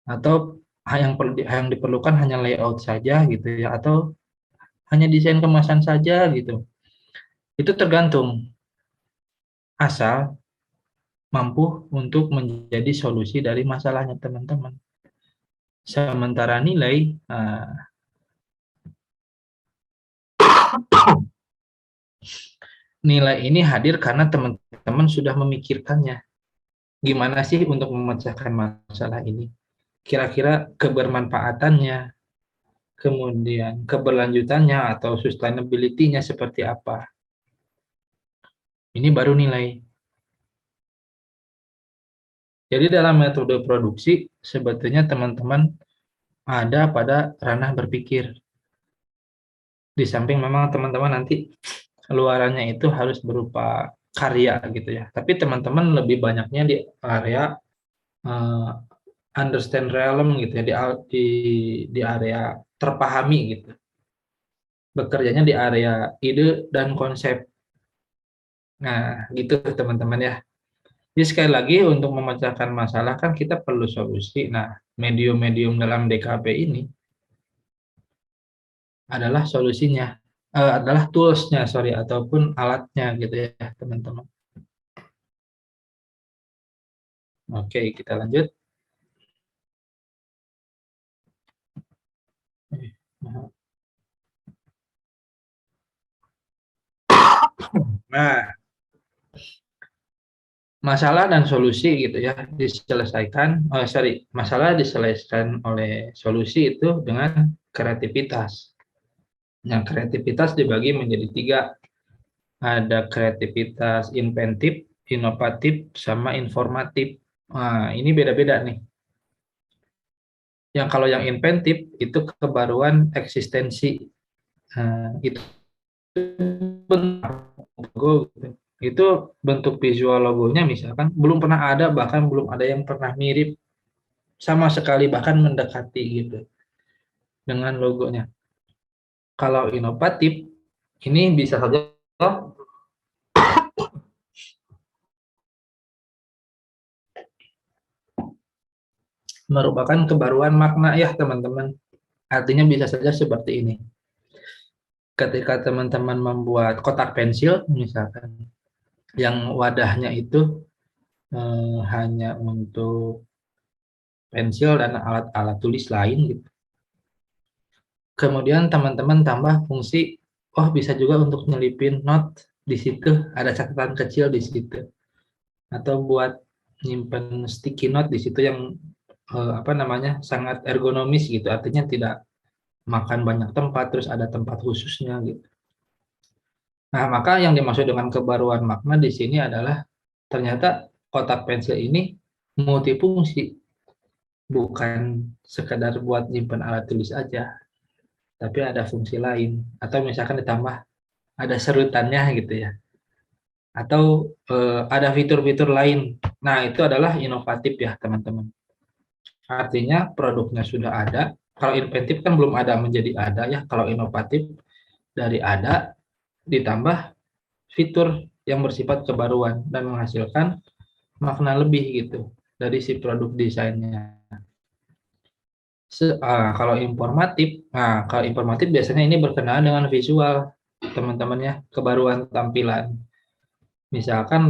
atau yang diperlukan hanya layout saja gitu ya, atau hanya desain kemasan saja gitu. Itu tergantung, asal mampu untuk menjadi solusi dari masalahnya teman-teman. Sementara nilai nilai ini hadir karena teman-teman sudah memikirkannya. Gimana sih untuk memecahkan masalah ini? Kira-kira kebermanfaatannya, kemudian keberlanjutannya atau sustainability-nya seperti apa? Ini baru nilai. Jadi dalam metode produksi, sebetulnya teman-teman ada pada ranah berpikir. Di samping memang teman-teman nanti keluarannya itu harus berupa karya gitu ya. Tapi teman-teman lebih banyaknya di area understand realm gitu ya, di area terpahami gitu. Bekerjanya di area ide dan konsep. Nah, gitu teman-teman ya. Jadi sekali lagi untuk memecahkan masalah kan kita perlu solusi. Nah, medium-medium dalam DKP ini adalah solusinya, adalah tools-nya, sorry, ataupun alatnya gitu ya teman-teman. Oke, kita lanjut. Nah, masalah dan solusi gitu ya diselesaikan, masalah diselesaikan oleh solusi itu dengan kreativitas. Yang kreativitas dibagi menjadi tiga, ada kreativitas inventif, inovatif, sama informatif. Nah, ini beda-beda nih. Yang kalau yang inventif itu kebaruan eksistensi, itu logo gitu. Itu bentuk visual logonya misalkan belum pernah ada, bahkan belum ada yang pernah mirip sama sekali, bahkan mendekati gitu dengan logonya. Kalau inovatif, ini bisa saja merupakan kebaruan makna ya teman-teman. Artinya bisa saja seperti ini. Ketika teman-teman membuat kotak pensil misalkan, yang wadahnya itu hanya untuk pensil dan alat-alat tulis lain gitu. Kemudian teman-teman tambah fungsi, oh bisa juga untuk nyelipin note di situ, ada catatan kecil di situ. Atau buat nyimpen sticky note di situ yang apa namanya sangat ergonomis gitu, artinya tidak makan banyak tempat, terus ada tempat khususnya gitu. Nah, maka yang dimaksud dengan kebaruan makna di sini adalah ternyata kotak pensil ini multifungsi, bukan sekedar buat nyimpen alat tulis aja, tapi ada fungsi lain. Atau misalkan ditambah ada serutannya gitu ya. Atau ada fitur-fitur lain. Nah, itu adalah inovatif ya, teman-teman. Artinya produknya sudah ada. Kalau inventif kan belum ada menjadi ada ya. Kalau inovatif dari ada ditambah fitur yang bersifat kebaruan dan menghasilkan makna lebih gitu dari si produk desainnya. Kalau informatif biasanya ini berkenaan dengan visual, teman-teman ya, kebaruan tampilan. Misalkan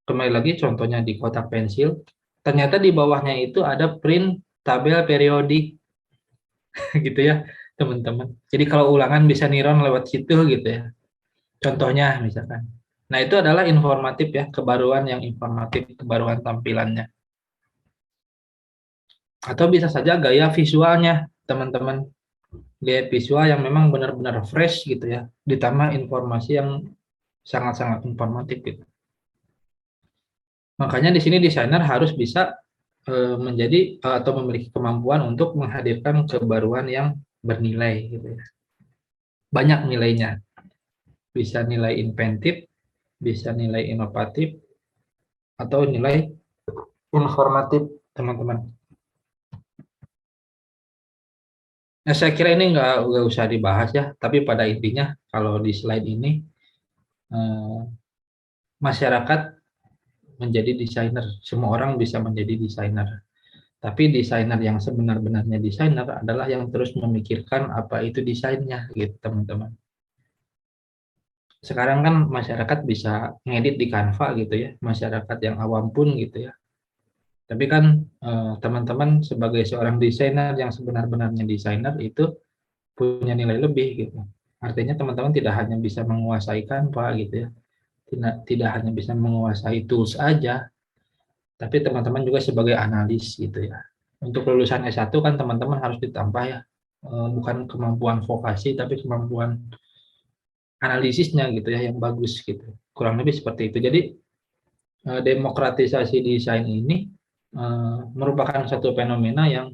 kembali lagi contohnya di kotak pensil, ternyata di bawahnya itu ada print tabel periodik, gitu ya, teman-teman. Jadi kalau ulangan bisa niron lewat situ gitu ya. Contohnya misalkan. Nah, itu adalah informatif ya, kebaruan yang informatif, kebaruan tampilannya. Atau bisa saja gaya visualnya, teman-teman. Gaya visual yang memang benar-benar fresh gitu ya, ditambah informasi yang sangat-sangat informatif gitu. Makanya di sini desainer harus bisa menjadi atau memiliki kemampuan untuk menghadirkan kebaruan yang bernilai gitu ya. Banyak nilainya. Bisa nilai inventif, bisa nilai inovatif, atau nilai informatif, teman-teman. Nah, saya kira ini nggak usah dibahas ya, tapi pada intinya kalau di slide ini masyarakat menjadi desainer, semua orang bisa menjadi desainer. Tapi desainer yang sebenar-benarnya desainer adalah yang terus memikirkan apa itu desainnya, gitu teman-teman. Sekarang kan masyarakat bisa ngedit di Canva gitu ya, masyarakat yang awam pun gitu ya. Tapi kan teman-teman sebagai seorang desainer yang sebenar-benarnya desainer itu punya nilai lebih gitu. Artinya teman-teman tidak hanya bisa menguasai Canva gitu ya, tidak hanya bisa menguasai tools aja, tapi teman-teman juga sebagai analis gitu ya. Untuk lulusan S1 kan teman-teman harus ditambah ya, bukan kemampuan vokasi tapi kemampuan analisisnya gitu ya yang bagus gitu. Kurang lebih seperti itu. Jadi demokratisasi desain ini merupakan satu fenomena yang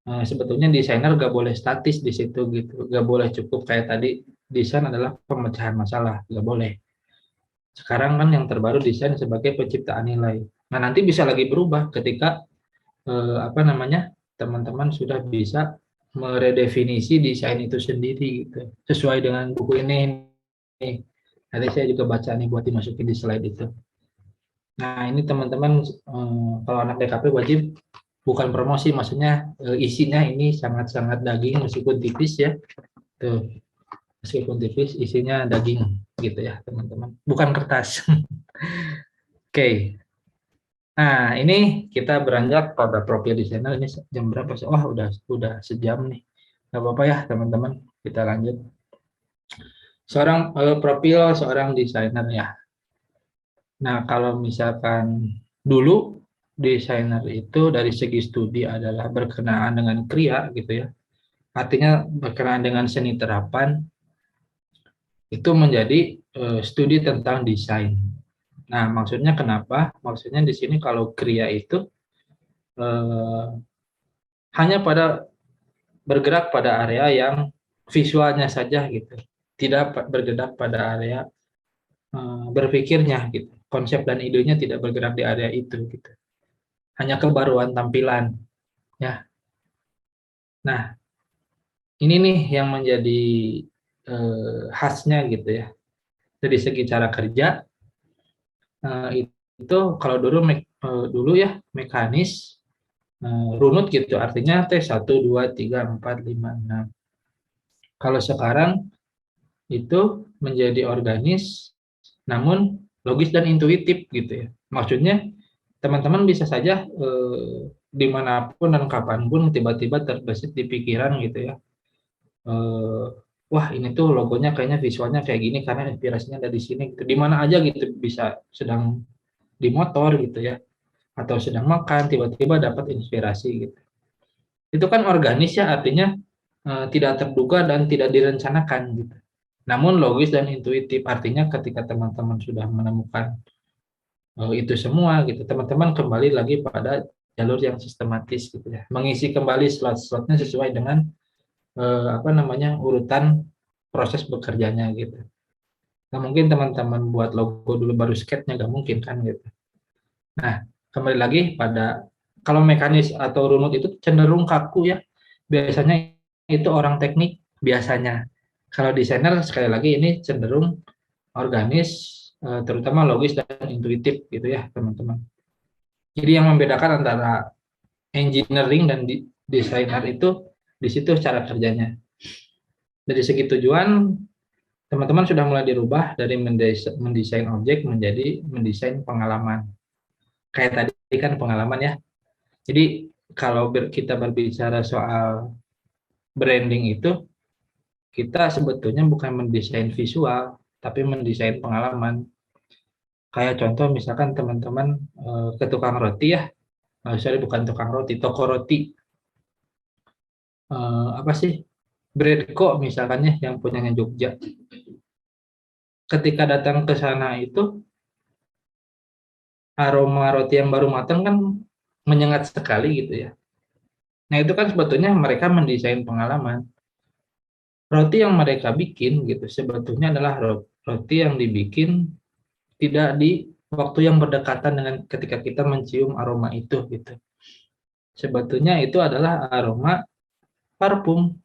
sebetulnya desainer gak boleh statis di situ gitu, gak boleh cukup kayak tadi desain adalah pemecahan masalah, gak boleh. Sekarang kan yang terbaru desain sebagai penciptaan nilai. Nah, nanti bisa lagi berubah ketika apa namanya teman-teman sudah bisa meredefinisi desain itu sendiri gitu, sesuai dengan buku ini nih. Tadi saya juga baca nih buat dimasukin di slide itu. Nah, ini teman-teman kalau anak DKP wajib, bukan promosi, maksudnya isinya ini sangat-sangat daging meskipun tipis ya. Tuh, meskipun tipis isinya daging gitu ya, teman-teman. Bukan kertas. Oke. Nah, ini kita beranjak pada profil desainer. Ini jam berapa sih? Wah, udah sejam nih. Gak apa-apa ya, teman-teman. Kita lanjut. Profil seorang desainer ya. Nah, kalau misalkan dulu desainer itu dari segi studi adalah berkenaan dengan kriya gitu ya. Artinya berkenaan dengan seni terapan, itu menjadi studi tentang desain. Nah, maksudnya kenapa? Maksudnya di sini kalau kriya itu hanya bergerak pada area yang visualnya saja gitu. Tidak bergerak pada area berpikirnya gitu. Konsep dan idenya tidak bergerak di area itu gitu. Hanya kebaruan tampilan ya. Nah, Ini nih yang menjadi khasnya gitu ya. Dari segi cara kerja, itu kalau dulu ya mekanis, runut gitu, artinya T1, 2, 3, 4, 5, 6. Kalau sekarang itu menjadi organis, namun logis dan intuitif gitu ya. Maksudnya teman-teman bisa saja dimanapun dan kapanpun tiba-tiba terbesit di pikiran gitu ya. Eh, Wah ini tuh logonya kayaknya visualnya kayak gini karena inspirasinya dari sini gitu. Di mana aja gitu, bisa sedang di motor gitu ya, atau sedang makan tiba-tiba dapat inspirasi gitu. Itu kan organis ya, artinya tidak terduga dan tidak direncanakan gitu. Namun logis dan intuitif, artinya ketika teman-teman sudah menemukan itu semua gitu, teman-teman kembali lagi pada jalur yang sistematis gitu ya, mengisi kembali slot-slotnya sesuai dengan apa namanya urutan proses bekerjanya gitu. Nah mungkin teman-teman buat logo dulu baru sketnya, nggak mungkin kan gitu. Nah kembali lagi pada kalau mekanis atau runut itu cenderung kaku ya, biasanya itu orang teknik biasanya. Kalau desainer sekali lagi ini cenderung organis, terutama logis dan intuitif gitu ya teman-teman. Jadi yang membedakan antara engineering dan desainer itu di situ cara kerjanya. Dari segi tujuan, teman-teman sudah mulai dirubah dari mendesain objek menjadi mendesain pengalaman. Kayak tadi kan pengalaman ya. Jadi kalau kita berbicara soal branding itu, kita sebetulnya bukan mendesain visual, tapi mendesain pengalaman. Kayak contoh misalkan teman-teman ke tukang roti ya, sorry bukan tukang roti, toko roti, apa sih, Bredco misalkan ya, yang punyanya Jogja. Ketika datang ke sana itu, aroma roti yang baru matang kan menyengat sekali gitu ya. Nah itu kan sebetulnya mereka mendesain pengalaman. Roti yang mereka bikin gitu sebetulnya adalah roti yang dibikin tidak di waktu yang berdekatan dengan ketika kita mencium aroma itu gitu. Sebetulnya itu adalah aroma parfum,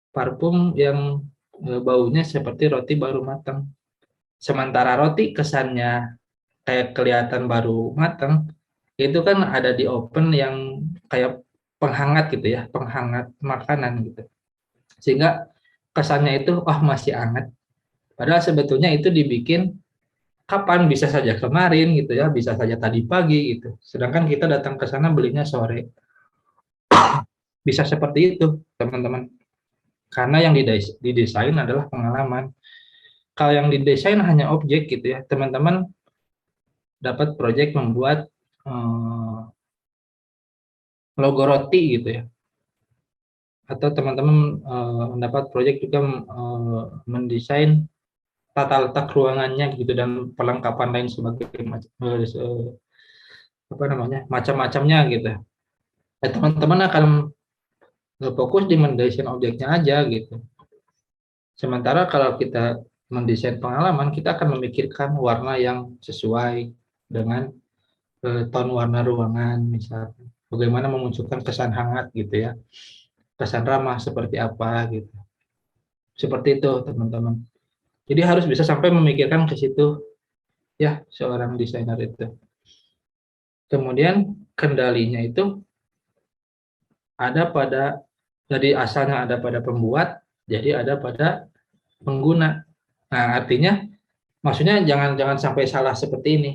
parfum yang baunya seperti roti baru matang. Sementara roti kesannya kayak kelihatan baru matang, itu kan ada di oven yang kayak penghangat gitu ya, penghangat makanan gitu. Sehingga kesannya itu masih hangat. Padahal sebetulnya itu dibikin kapan, bisa saja kemarin gitu ya, bisa saja tadi pagi gitu. Sedangkan kita datang ke sana belinya sore. Bisa seperti itu, teman-teman. Karena yang didesain adalah pengalaman. Kalau yang didesain hanya objek gitu ya, teman-teman dapat proyek membuat logo roti gitu ya. Atau teman-teman mendapat proyek juga mendesain tata letak ruangannya gitu dan perlengkapan lain sebagai apa namanya macam-macamnya gitu. Teman-teman akan fokus di mendesain objeknya aja gitu. Sementara kalau kita mendesain pengalaman, kita akan memikirkan warna yang sesuai dengan tone warna ruangan misalnya. Bagaimana memunculkan kesan hangat gitu ya. Kesan ramah seperti apa gitu. Seperti itu teman-teman. Jadi harus bisa sampai memikirkan ke situ ya seorang desainer itu. Kemudian kendalinya itu ada pada, jadi asalnya ada pada pembuat, jadi ada pada pengguna. Nah, artinya maksudnya jangan sampai salah seperti ini.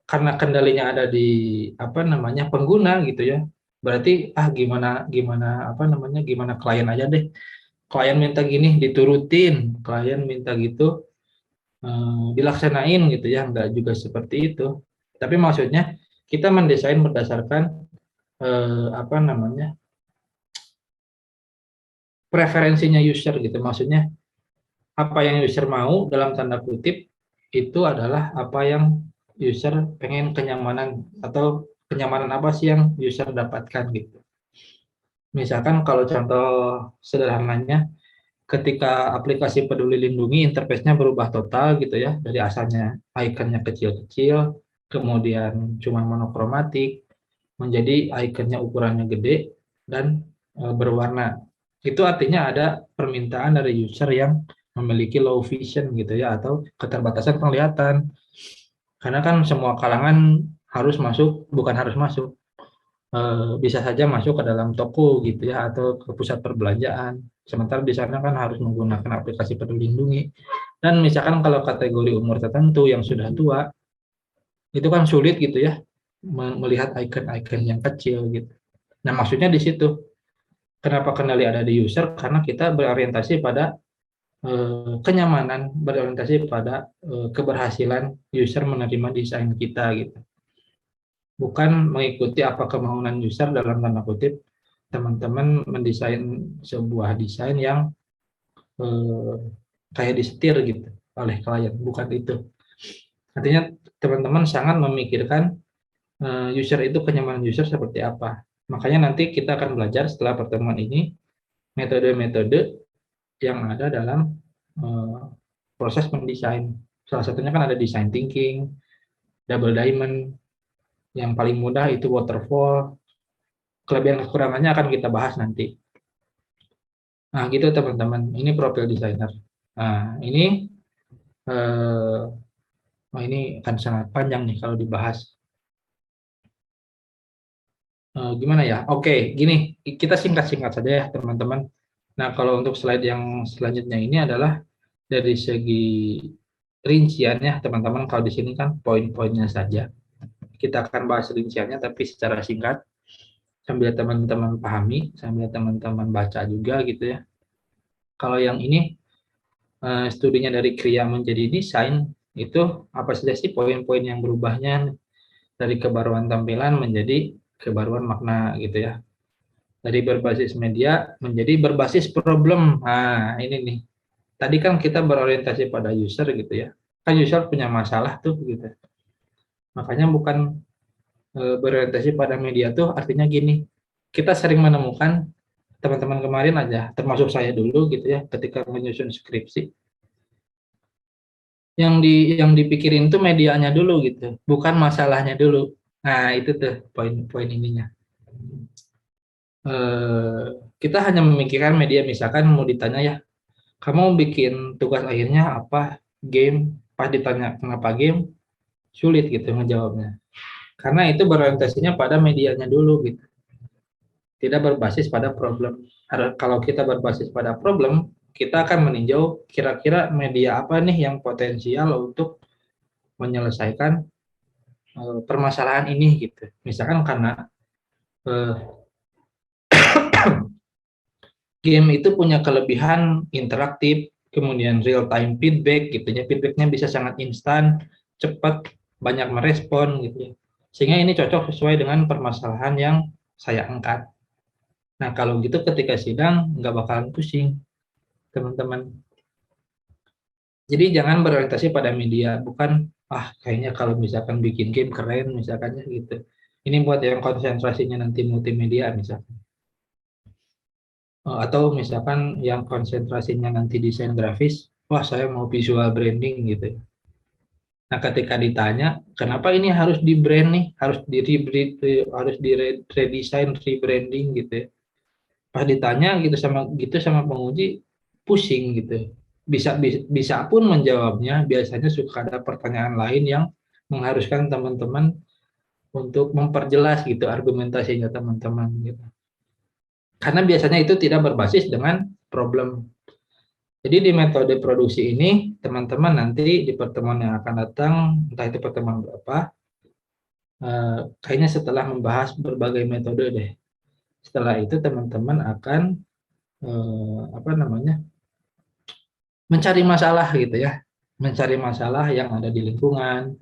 Karena kendalinya ada di apa namanya pengguna gitu ya. Berarti gimana gimana apa namanya gimana klien aja deh. Klien minta gini diturutin, klien minta gitu dilaksanain gitu ya, enggak juga seperti itu. Tapi maksudnya kita mendesain berdasarkan apa namanya preferensinya user gitu. Maksudnya apa yang user mau dalam tanda kutip itu adalah apa yang user pengen, kenyamanan atau kenyamanan apa sih yang user dapatkan gitu. Misalkan kalau contoh sederhananya, ketika aplikasi Peduli Lindungi interface-nya berubah total gitu ya, dari asalnya ikonnya kecil-kecil, kemudian cuma monokromatik, menjadi ikonnya ukurannya gede dan berwarna. Itu artinya ada permintaan dari user yang memiliki low vision gitu ya, atau keterbatasan penglihatan. Karena kan semua kalangan harus masuk, bukan harus masuk, bisa saja masuk ke dalam toko gitu ya, atau ke pusat perbelanjaan. Sementara di sana kan harus menggunakan aplikasi Peduli Lindungi. Dan misalkan kalau kategori umur tertentu yang sudah tua, itu kan sulit gitu ya melihat icon-icon yang kecil gitu. Nah, maksudnya di situ. Kenapa kendali ada di user? Karena kita berorientasi pada kenyamanan, berorientasi pada keberhasilan user menerima desain kita gitu. Bukan mengikuti apa kemauan user dalam tanda kutip teman-teman mendesain sebuah desain yang kayak disetir gitu oleh klien, bukan itu. Artinya teman-teman sangat memikirkan user itu, kenyamanan user seperti apa. Makanya nanti kita akan belajar setelah pertemuan ini metode-metode yang ada dalam proses mendesain. Salah satunya kan ada design thinking, double diamond, yang paling mudah itu waterfall. Kelebihan kekurangannya akan kita bahas nanti. Nah, gitu teman-teman. Ini profil desainer. Nah, ini akan sangat panjang nih kalau dibahas. Gimana ya? Oke, gini, kita singkat-singkat saja ya teman-teman. Nah, kalau untuk slide yang selanjutnya ini adalah dari segi rinciannya teman-teman. Kalau di sini kan poin-poinnya saja. Kita akan bahas rinciannya tapi secara singkat sambil teman-teman pahami, sambil teman-teman baca juga gitu ya. Kalau yang ini studinya dari kriya menjadi desain, itu apa saja sih poin-poin yang berubahnya dari kebaruan tampilan menjadi kebaruan makna gitu ya. Dari berbasis media menjadi berbasis problem. Nah, ini nih. Tadi kan kita berorientasi pada user gitu ya. Kan user punya masalah tuh gitu. Makanya bukan berorientasi pada media tuh artinya gini. Kita sering menemukan teman-teman kemarin aja, termasuk saya dulu gitu ya, ketika menyusun skripsi. Yang dipikirin tuh medianya dulu gitu, bukan masalahnya dulu. Nah, itu tuh poin-poin ininya. Kita hanya memikirkan media, misalkan mau ditanya ya, kamu bikin tugas akhirnya apa? Game. Pas ditanya kenapa game, sulit gitu ngejawabnya. Karena itu berorientasinya pada medianya dulu gitu. Tidak berbasis pada problem. Kalau kita berbasis pada problem, kita akan meninjau kira-kira media apa nih yang potensial untuk menyelesaikan permasalahan ini gitu. Misalkan karena game itu punya kelebihan interaktif, kemudian real time feedback gitu ya. Feedbacknya bisa sangat instan, cepat, banyak merespon gitu ya. Sehingga ini cocok sesuai dengan permasalahan yang saya angkat. Nah, kalau gitu ketika sidang nggak bakalan pusing, teman-teman. Jadi jangan berorientasi pada media, bukan kayaknya kalau misalkan bikin game keren misalkan ya gitu. Ini buat yang konsentrasinya nanti multimedia misalkan. Atau misalkan yang konsentrasinya nanti desain grafis, wah saya mau visual branding gitu. Nah, ketika ditanya, kenapa ini harus di brand nih, harus di redesign, rebranding gitu ya. Pas ditanya gitu sama penguji, pusing gitu. Bisa pun menjawabnya, biasanya suka ada pertanyaan lain yang mengharuskan teman-teman untuk memperjelas gitu argumentasinya teman-teman gitu. Karena biasanya itu tidak berbasis dengan problem. Jadi di metode produksi ini, teman-teman nanti di pertemuan yang akan datang, entah itu pertemuan berapa, kayaknya setelah membahas berbagai metode deh. Setelah itu teman-teman akan mencari masalah gitu ya, mencari masalah yang ada di lingkungan,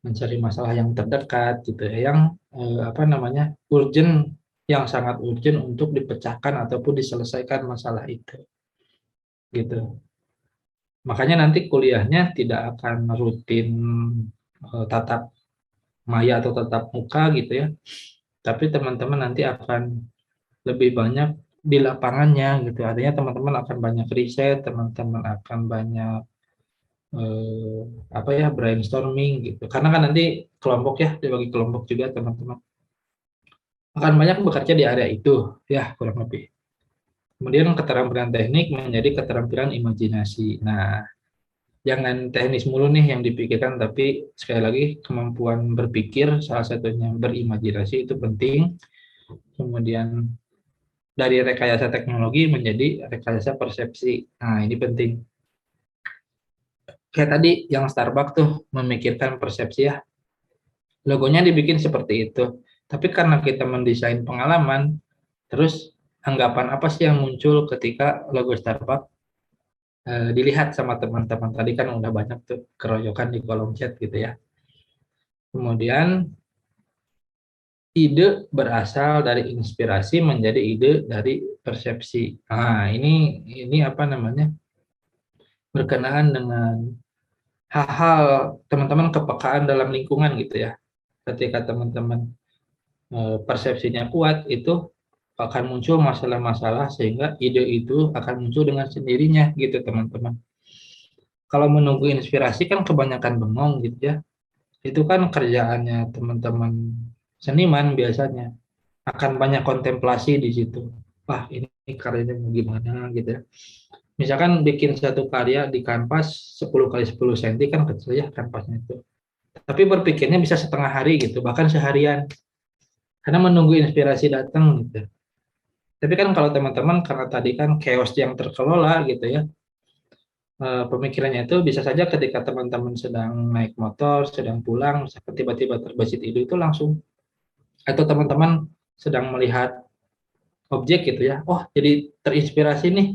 mencari masalah yang terdekat gitu ya, yang urgent, yang sangat urgent untuk dipecahkan ataupun diselesaikan masalah itu gitu. Makanya nanti kuliahnya tidak akan rutin tatap maya atau tatap muka gitu ya, tapi teman-teman nanti akan lebih banyak di lapangannya gitu. Artinya teman-teman akan banyak riset, teman-teman akan banyak brainstorming gitu. Karena kan nanti kelompok ya, dibagi kelompok juga teman-teman. Akan banyak bekerja di area itu ya kurang lebih. Kemudian keterampilan teknik menjadi keterampilan imajinasi. Nah, jangan teknis mulu nih yang dipikirkan, tapi sekali lagi kemampuan berpikir, salah satunya berimajinasi itu penting. Kemudian dari rekayasa teknologi menjadi rekayasa persepsi. Nah, ini penting. Kayak tadi yang Starbucks tuh memikirkan persepsi ya. Logonya dibikin seperti itu. Tapi karena kita mendesain pengalaman, terus anggapan apa sih yang muncul ketika logo Starbucks dilihat sama teman-teman tadi kan udah banyak tuh keroyokan di kolom chat gitu ya. Kemudian ide berasal dari inspirasi menjadi ide dari persepsi. Nah, ini apa namanya? Berkenaan dengan hal-hal teman-teman kepekaan dalam lingkungan gitu ya. Ketika teman-teman persepsinya kuat itu akan muncul masalah-masalah sehingga ide itu akan muncul dengan sendirinya gitu teman-teman. Kalau menunggu inspirasi kan kebanyakan bengong gitu ya. Itu kan kerjaannya teman-teman seniman biasanya. Akan banyak kontemplasi di situ. Wah, ini karyanya mau gimana gitu ya. Misalkan bikin satu karya di kanvas 10 kali 10 cm kan kecil ya kanvasnya itu. Tapi berpikirnya bisa setengah hari gitu, bahkan seharian. Karena menunggu inspirasi datang gitu. Tapi kan kalau teman-teman karena tadi kan chaos yang terkelola gitu ya, pemikirannya itu bisa saja ketika teman-teman sedang naik motor, sedang pulang, tiba-tiba terbesit ide itu langsung, atau teman-teman sedang melihat objek gitu ya, oh jadi terinspirasi nih,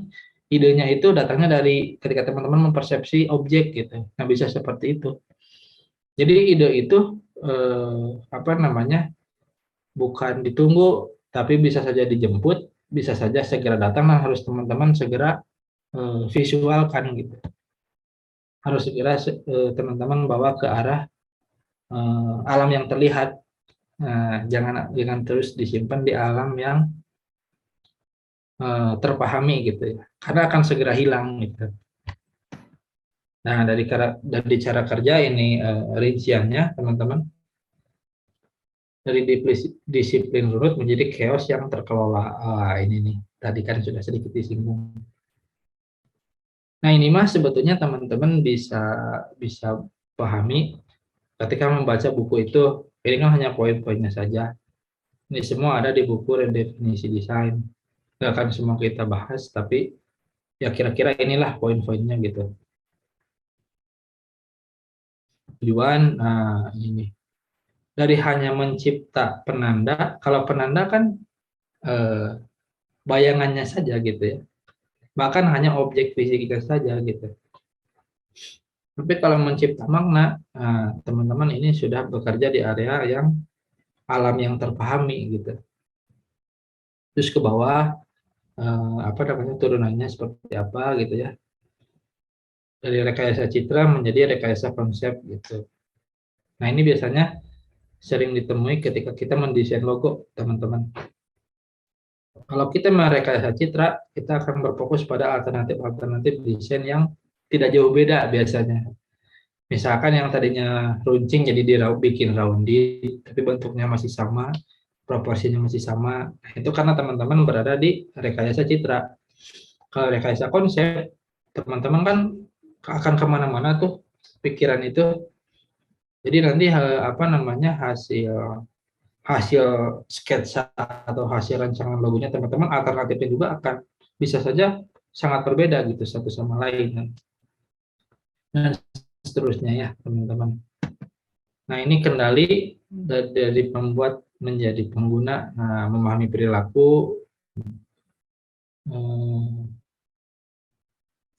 idenya itu datangnya dari ketika teman-teman mempersepsi objek gitu, nah bisa seperti itu. Jadi ide itu apa namanya, bukan ditunggu, tapi bisa saja dijemput, bisa saja segera datang, nah harus teman-teman segera visualkan gitu. Harus segera teman-teman bawa ke arah alam yang terlihat. Nah, jangan terus disimpan di alam yang terpahami gitu ya. Karena akan segera hilang gitu. Nah, dari cara kerja ini rinciannya teman-teman. Dari disiplin runut menjadi chaos yang terkelola. Ini nih, tadi kan sudah sedikit disinggung. Nah, ini mah sebetulnya teman-teman bisa bisa pahami ketika membaca buku itu. Ini kan hanya poin-poinnya saja. Ini semua ada di buku Redefinisi Desain. Nggak akan semua kita bahas, tapi ya kira-kira inilah poin-poinnya gitu. Tujuan, nah ini. Dari hanya mencipta penanda, kalau penanda kan bayangannya saja gitu ya. Bahkan hanya objek fisiknya saja gitu. Tapi kalau mencipta makna, teman-teman ini sudah bekerja di area yang alam yang terpahami gitu. Terus ke bawah apa namanya turunannya seperti apa gitu ya. Dari rekayasa citra menjadi rekayasa konsep gitu. Nah, ini biasanya sering ditemui ketika kita mendesain logo, teman-teman. Kalau kita merekayasa citra, kita akan berfokus pada alternatif-alternatif desain yang tidak jauh beda biasanya. Misalkan yang tadinya runcing jadi bikin rounded, tapi bentuknya masih sama, proporsinya masih sama. Nah, itu karena teman-teman berada di rekayasa citra. Kalau rekayasa konsep, teman-teman kan akan kemana-mana tuh pikiran itu. Jadi nanti apa namanya hasil hasil sketsa atau hasil rancangan logonya teman-teman alternatifnya juga akan bisa saja sangat berbeda gitu satu sama lain dan seterusnya ya teman-teman. Nah, ini kendali dari pembuat menjadi pengguna, nah, memahami perilaku,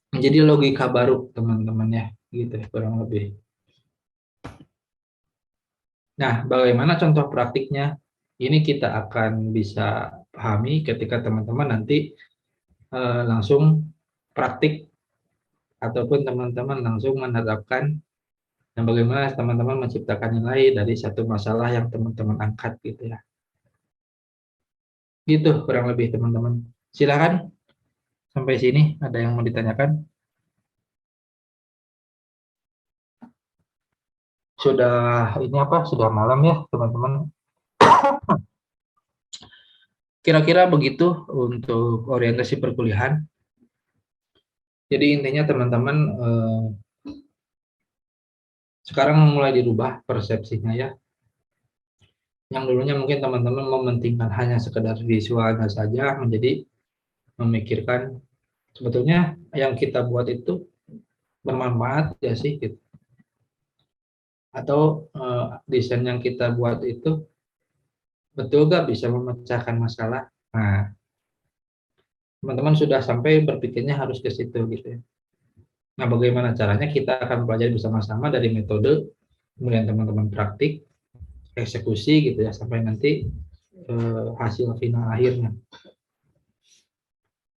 menjadi logika baru teman-teman ya, gitu kurang lebih. Nah, bagaimana contoh praktiknya? Ini kita akan bisa pahami ketika teman-teman nanti langsung praktik ataupun teman-teman langsung menerapkan dan bagaimana teman-teman menciptakan nilai dari satu masalah yang teman-teman angkat gitu ya. Gitu kurang lebih teman-teman. Silakan sampai sini ada yang mau ditanyakan? Sudah ini apa? Sudah malam ya teman-teman. Kira-kira begitu untuk orientasi perkuliahan. Jadi intinya teman-teman sekarang mulai dirubah persepsinya ya. Yang dulunya mungkin teman-teman mementingkan hanya sekedar visualnya saja, menjadi memikirkan sebetulnya yang kita buat itu bermanfaat ya sih gitu. Atau desain yang kita buat itu betul gak bisa memecahkan masalah. Nah, teman-teman sudah sampai berpikirnya harus ke situ gitu ya. Nah, bagaimana caranya kita akan pelajari bersama-sama dari metode, kemudian teman-teman praktik, eksekusi gitu ya, sampai nanti hasil final akhirnya.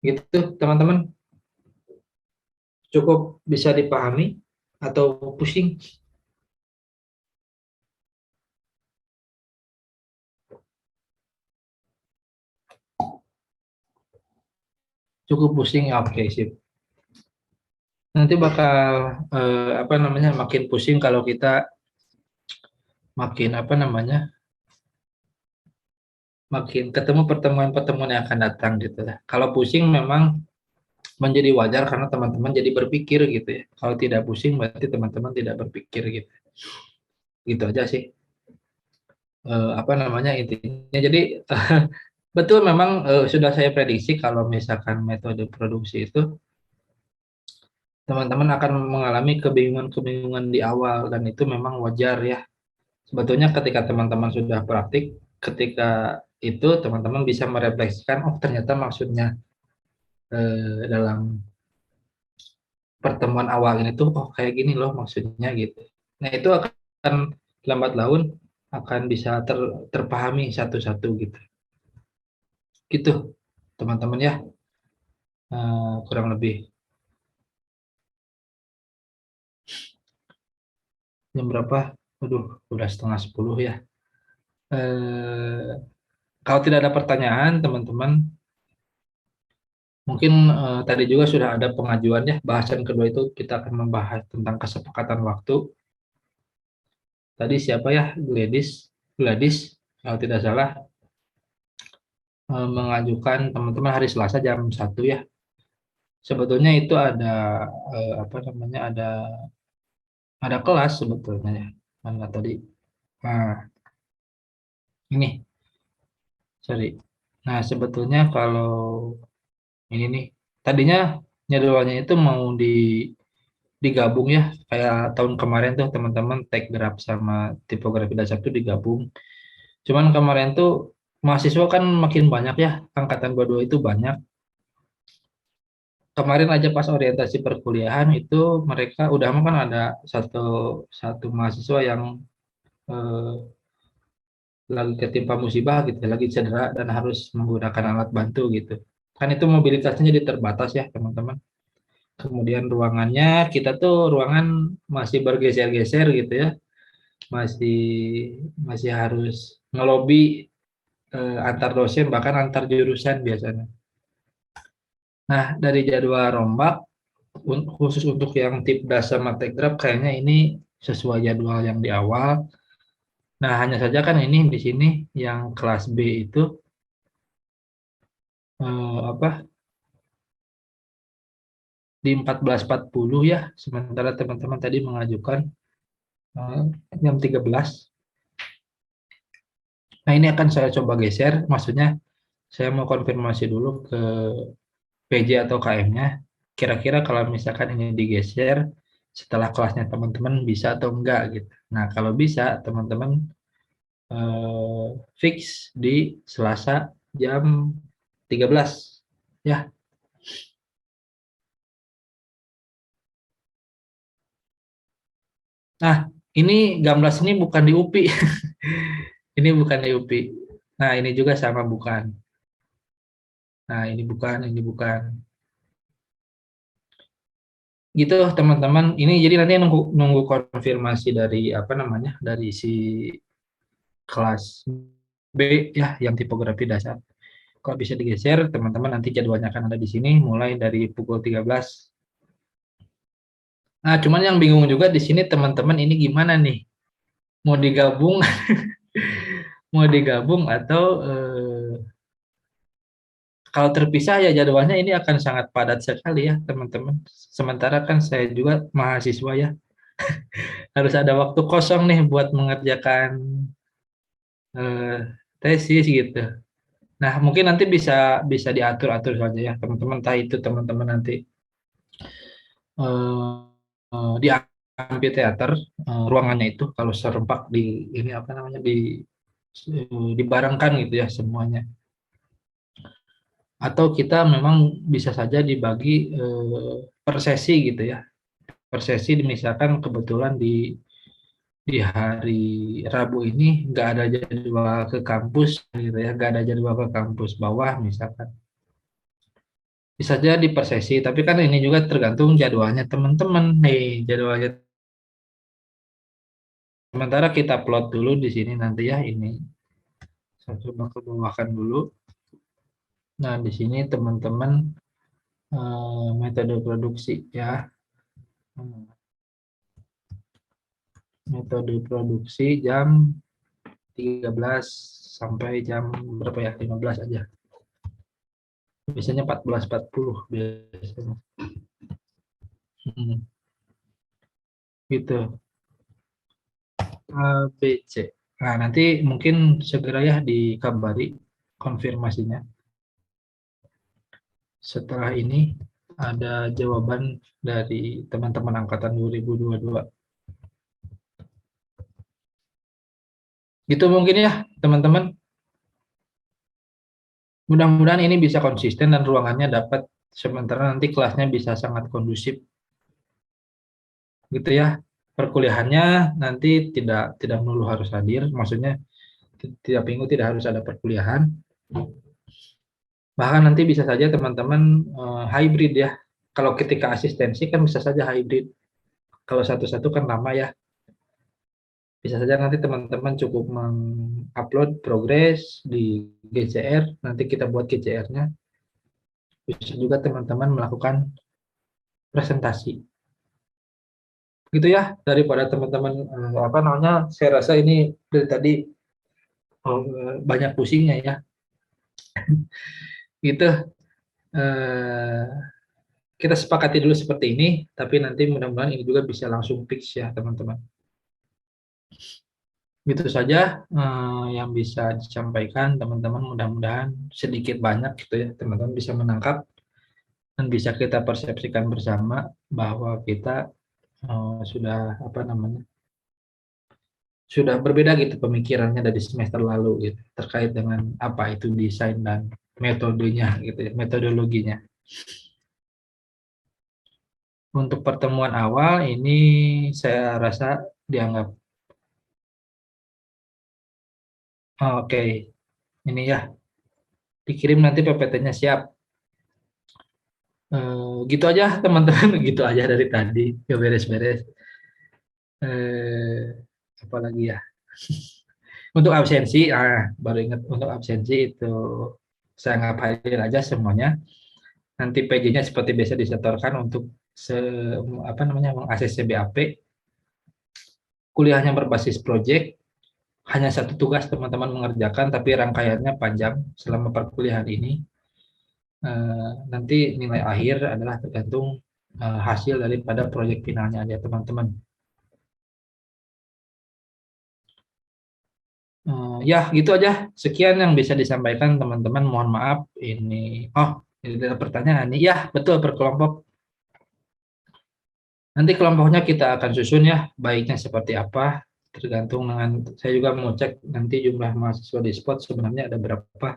Gitu teman-teman, cukup bisa dipahami atau pusing? Cukup pusing ya, oke sip. Nanti bakal apa namanya makin pusing kalau kita makin apa namanya makin ketemu pertemuan-pertemuan yang akan datang gitu ya. Kalau pusing memang menjadi wajar karena teman-teman jadi berpikir gitu ya. Kalau tidak pusing berarti teman-teman tidak berpikir gitu. Gitu aja sih. Apa namanya intinya. Jadi betul memang sudah saya prediksi kalau misalkan metode produksi itu teman-teman akan mengalami kebingungan-kebingungan di awal dan itu memang wajar ya. Sebetulnya ketika teman-teman sudah praktik, ketika itu teman-teman bisa merefleksikan, oh ternyata maksudnya dalam pertemuan awal ini tuh, oh kayak gini loh maksudnya gitu. Nah itu akan lambat laun akan bisa terpahami satu-satu gitu. Gitu teman-teman ya, kurang lebih. Jam berapa? Aduh, udah setengah 10 ya. Kalau tidak ada pertanyaan, teman-teman, mungkin tadi juga sudah ada pengajuan ya. Bahasan kedua itu kita akan membahas tentang kesepakatan waktu. Tadi siapa ya? Gladys, kalau tidak salah, mengajukan teman-teman hari Selasa jam 1 ya. Sebetulnya itu ada apa namanya? Ada kelas sebetulnya ya. Mana tadi? Nah, ini, sorry. Nah, sebetulnya kalau ini nih, tadinya jadwalnya itu mau digabung ya, kayak tahun kemarin tuh teman-teman tag graph sama tipografi dasar tuh digabung. Cuman kemarin tuh mahasiswa kan makin banyak ya, angkatan 22 itu banyak. Kemarin aja pas orientasi perkuliahan itu mereka udah kan ada satu satu mahasiswa yang eh, lagi ketimpa musibah gitu, lagi cedera dan harus menggunakan alat bantu gitu. Kan itu mobilitasnya jadi terbatas ya teman-teman. Kemudian ruangannya kita tuh ruangan masih bergeser-geser gitu ya, masih masih harus ngelobi antar dosen bahkan antar jurusan biasanya. Nah dari jadwal rombak khusus untuk yang tip dasar mategraf kayaknya ini sesuai jadwal yang di awal. Nah hanya saja kan ini di sini yang kelas B itu apa di 14.40 ya, sementara teman-teman tadi mengajukan jam 13. Nah, ini akan saya coba geser, maksudnya saya mau konfirmasi dulu ke PJ atau KM-nya. Kira-kira kalau misalkan ini digeser, setelah kelasnya teman-teman bisa atau enggak gitu. Nah, kalau bisa, teman-teman fix di Selasa jam 13. Ya, nah ini Gamblas ini bukan di UPI. Ini bukan di UPI. Nah, ini juga sama bukan. Nah, ini bukan. Gitu teman-teman. Ini jadi nanti nunggu konfirmasi dari apa namanya? Dari si kelas B ya yang tipografi dasar. Kalau bisa digeser, teman-teman nanti jadwalnya akan ada di sini mulai dari pukul 13. Nah, cuman yang bingung juga di sini teman-teman ini gimana nih? Mau digabung mau digabung atau Kalau terpisah ya jadwalnya ini akan sangat padat sekali ya teman-teman. Sementara kan saya juga mahasiswa ya, harus ada waktu kosong nih buat mengerjakan eh, tesis gitu. Nah, mungkin nanti bisa bisa diatur-atur saja ya teman-teman. Entah itu teman-teman nanti di amfiteater ruangannya itu kalau serempak di ini apa namanya dibarengkan gitu ya semuanya. Atau kita memang bisa saja dibagi per sesi gitu ya. Per sesi misalkan kebetulan di hari Rabu ini nggak ada jadwal ke kampus gitu ya, nggak ada jadwal ke kampus bawah misalkan. Bisa jadi per sesi, tapi kan ini juga tergantung jadwalnya teman-teman nih, jadwalnya. Sementara kita plot dulu di sini nanti ya ini. Saya coba ke bawahkan dulu. Nah, di sini teman-teman metode produksi ya. Metode produksi jam 13 sampai jam berapa ya? 15 aja. Biasanya 14.40 biasanya. Gitu. A, B, C. Nah, nanti mungkin segera ya dikabari konfirmasinya. Setelah ini ada jawaban dari teman-teman angkatan 2022. Gitu mungkin ya, teman-teman. Mudah-mudahan ini bisa konsisten dan ruangannya dapat, sementara nanti kelasnya bisa sangat kondusif. Gitu ya. Perkuliahannya nanti tidak melulu harus hadir, maksudnya tiap minggu tidak harus ada perkuliahan. Bahkan nanti bisa saja teman-teman hybrid ya. Kalau ketika asistensi kan bisa saja hybrid. Kalau satu-satu kan lama ya. Bisa saja nanti teman-teman cukup mengupload progres di GCR, nanti kita buat GCR-nya. Bisa juga teman-teman melakukan presentasi. Gitu ya, daripada teman-teman apa namanya, saya rasa ini dari tadi banyak pusingnya ya. Gitu. Eh, kita sepakati dulu seperti ini, tapi nanti mudah-mudahan ini juga bisa langsung fix ya teman-teman. Gitu saja yang bisa disampaikan teman-teman, mudah-mudahan sedikit banyak gitu ya teman-teman bisa menangkap dan bisa kita persepsikan bersama bahwa kita sudah apa namanya, sudah berbeda gitu pemikirannya dari semester lalu gitu terkait dengan apa itu desain dan metodenya gitu ya, metodologinya. Untuk pertemuan awal ini saya rasa dianggap oke. Ini ya dikirim nanti PPT-nya siap. Gitu aja teman-teman, gitu aja dari tadi, ya beres-beres. Apa lagi ya? Untuk absensi, baru ingat untuk absensi itu saya anggap hadir aja semuanya. Nanti PJ-nya seperti biasa disetorkan untuk apa namanya meng-ACC BAP. Kuliahnya berbasis project, hanya satu tugas teman-teman mengerjakan, tapi rangkaiannya panjang selama perkuliahan ini. Nanti nilai akhir adalah tergantung hasil daripada proyek finalnya ya teman-teman. Ya gitu aja. Sekian yang bisa disampaikan teman-teman. Mohon maaf ini. Oh, ini ada pertanyaan nih. Ya betul per kelompok. Nanti kelompoknya kita akan susun ya. Baiknya seperti apa. Tergantung dengan saya juga mau cek nanti jumlah mahasiswa di spot sebenarnya ada berapa.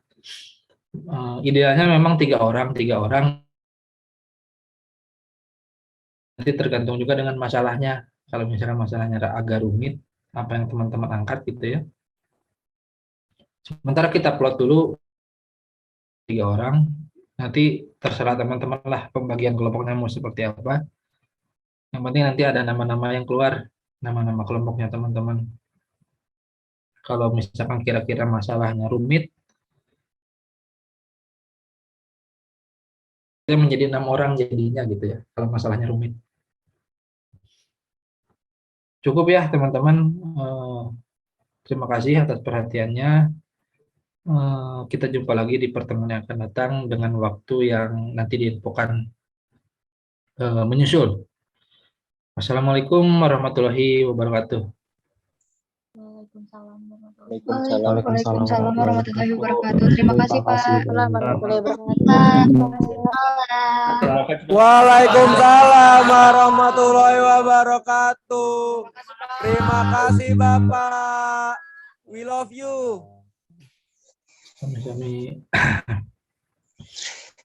Idealnya memang 3 orang. Nanti tergantung juga dengan masalahnya. Kalau misalnya masalahnya agak rumit, apa yang teman-teman angkat gitu ya. Sementara kita plot dulu 3 orang, nanti terserah teman-teman lah pembagian kelompoknya mau seperti apa. Yang penting nanti ada nama-nama yang keluar, nama-nama kelompoknya teman-teman. Kalau misalkan kira-kira masalahnya rumit, saya menjadi 6 orang jadinya gitu ya, kalau masalahnya rumit. Cukup ya teman-teman. Terima kasih atas perhatiannya. Kita jumpa lagi di pertemuan yang akan datang dengan waktu yang nanti diinfokan menyusul. Assalamualaikum warahmatullahi wabarakatuh. Waalaikumsalam warahmatullahi Waalaikumsalam. Waalaikumsalam warahmatullahi wabarakatuh. Terima kasih Pak. warahmatullahi Waalaikumsalam warahmatullahi wabarakatuh. Terima kasih Bapak. We love you. Kami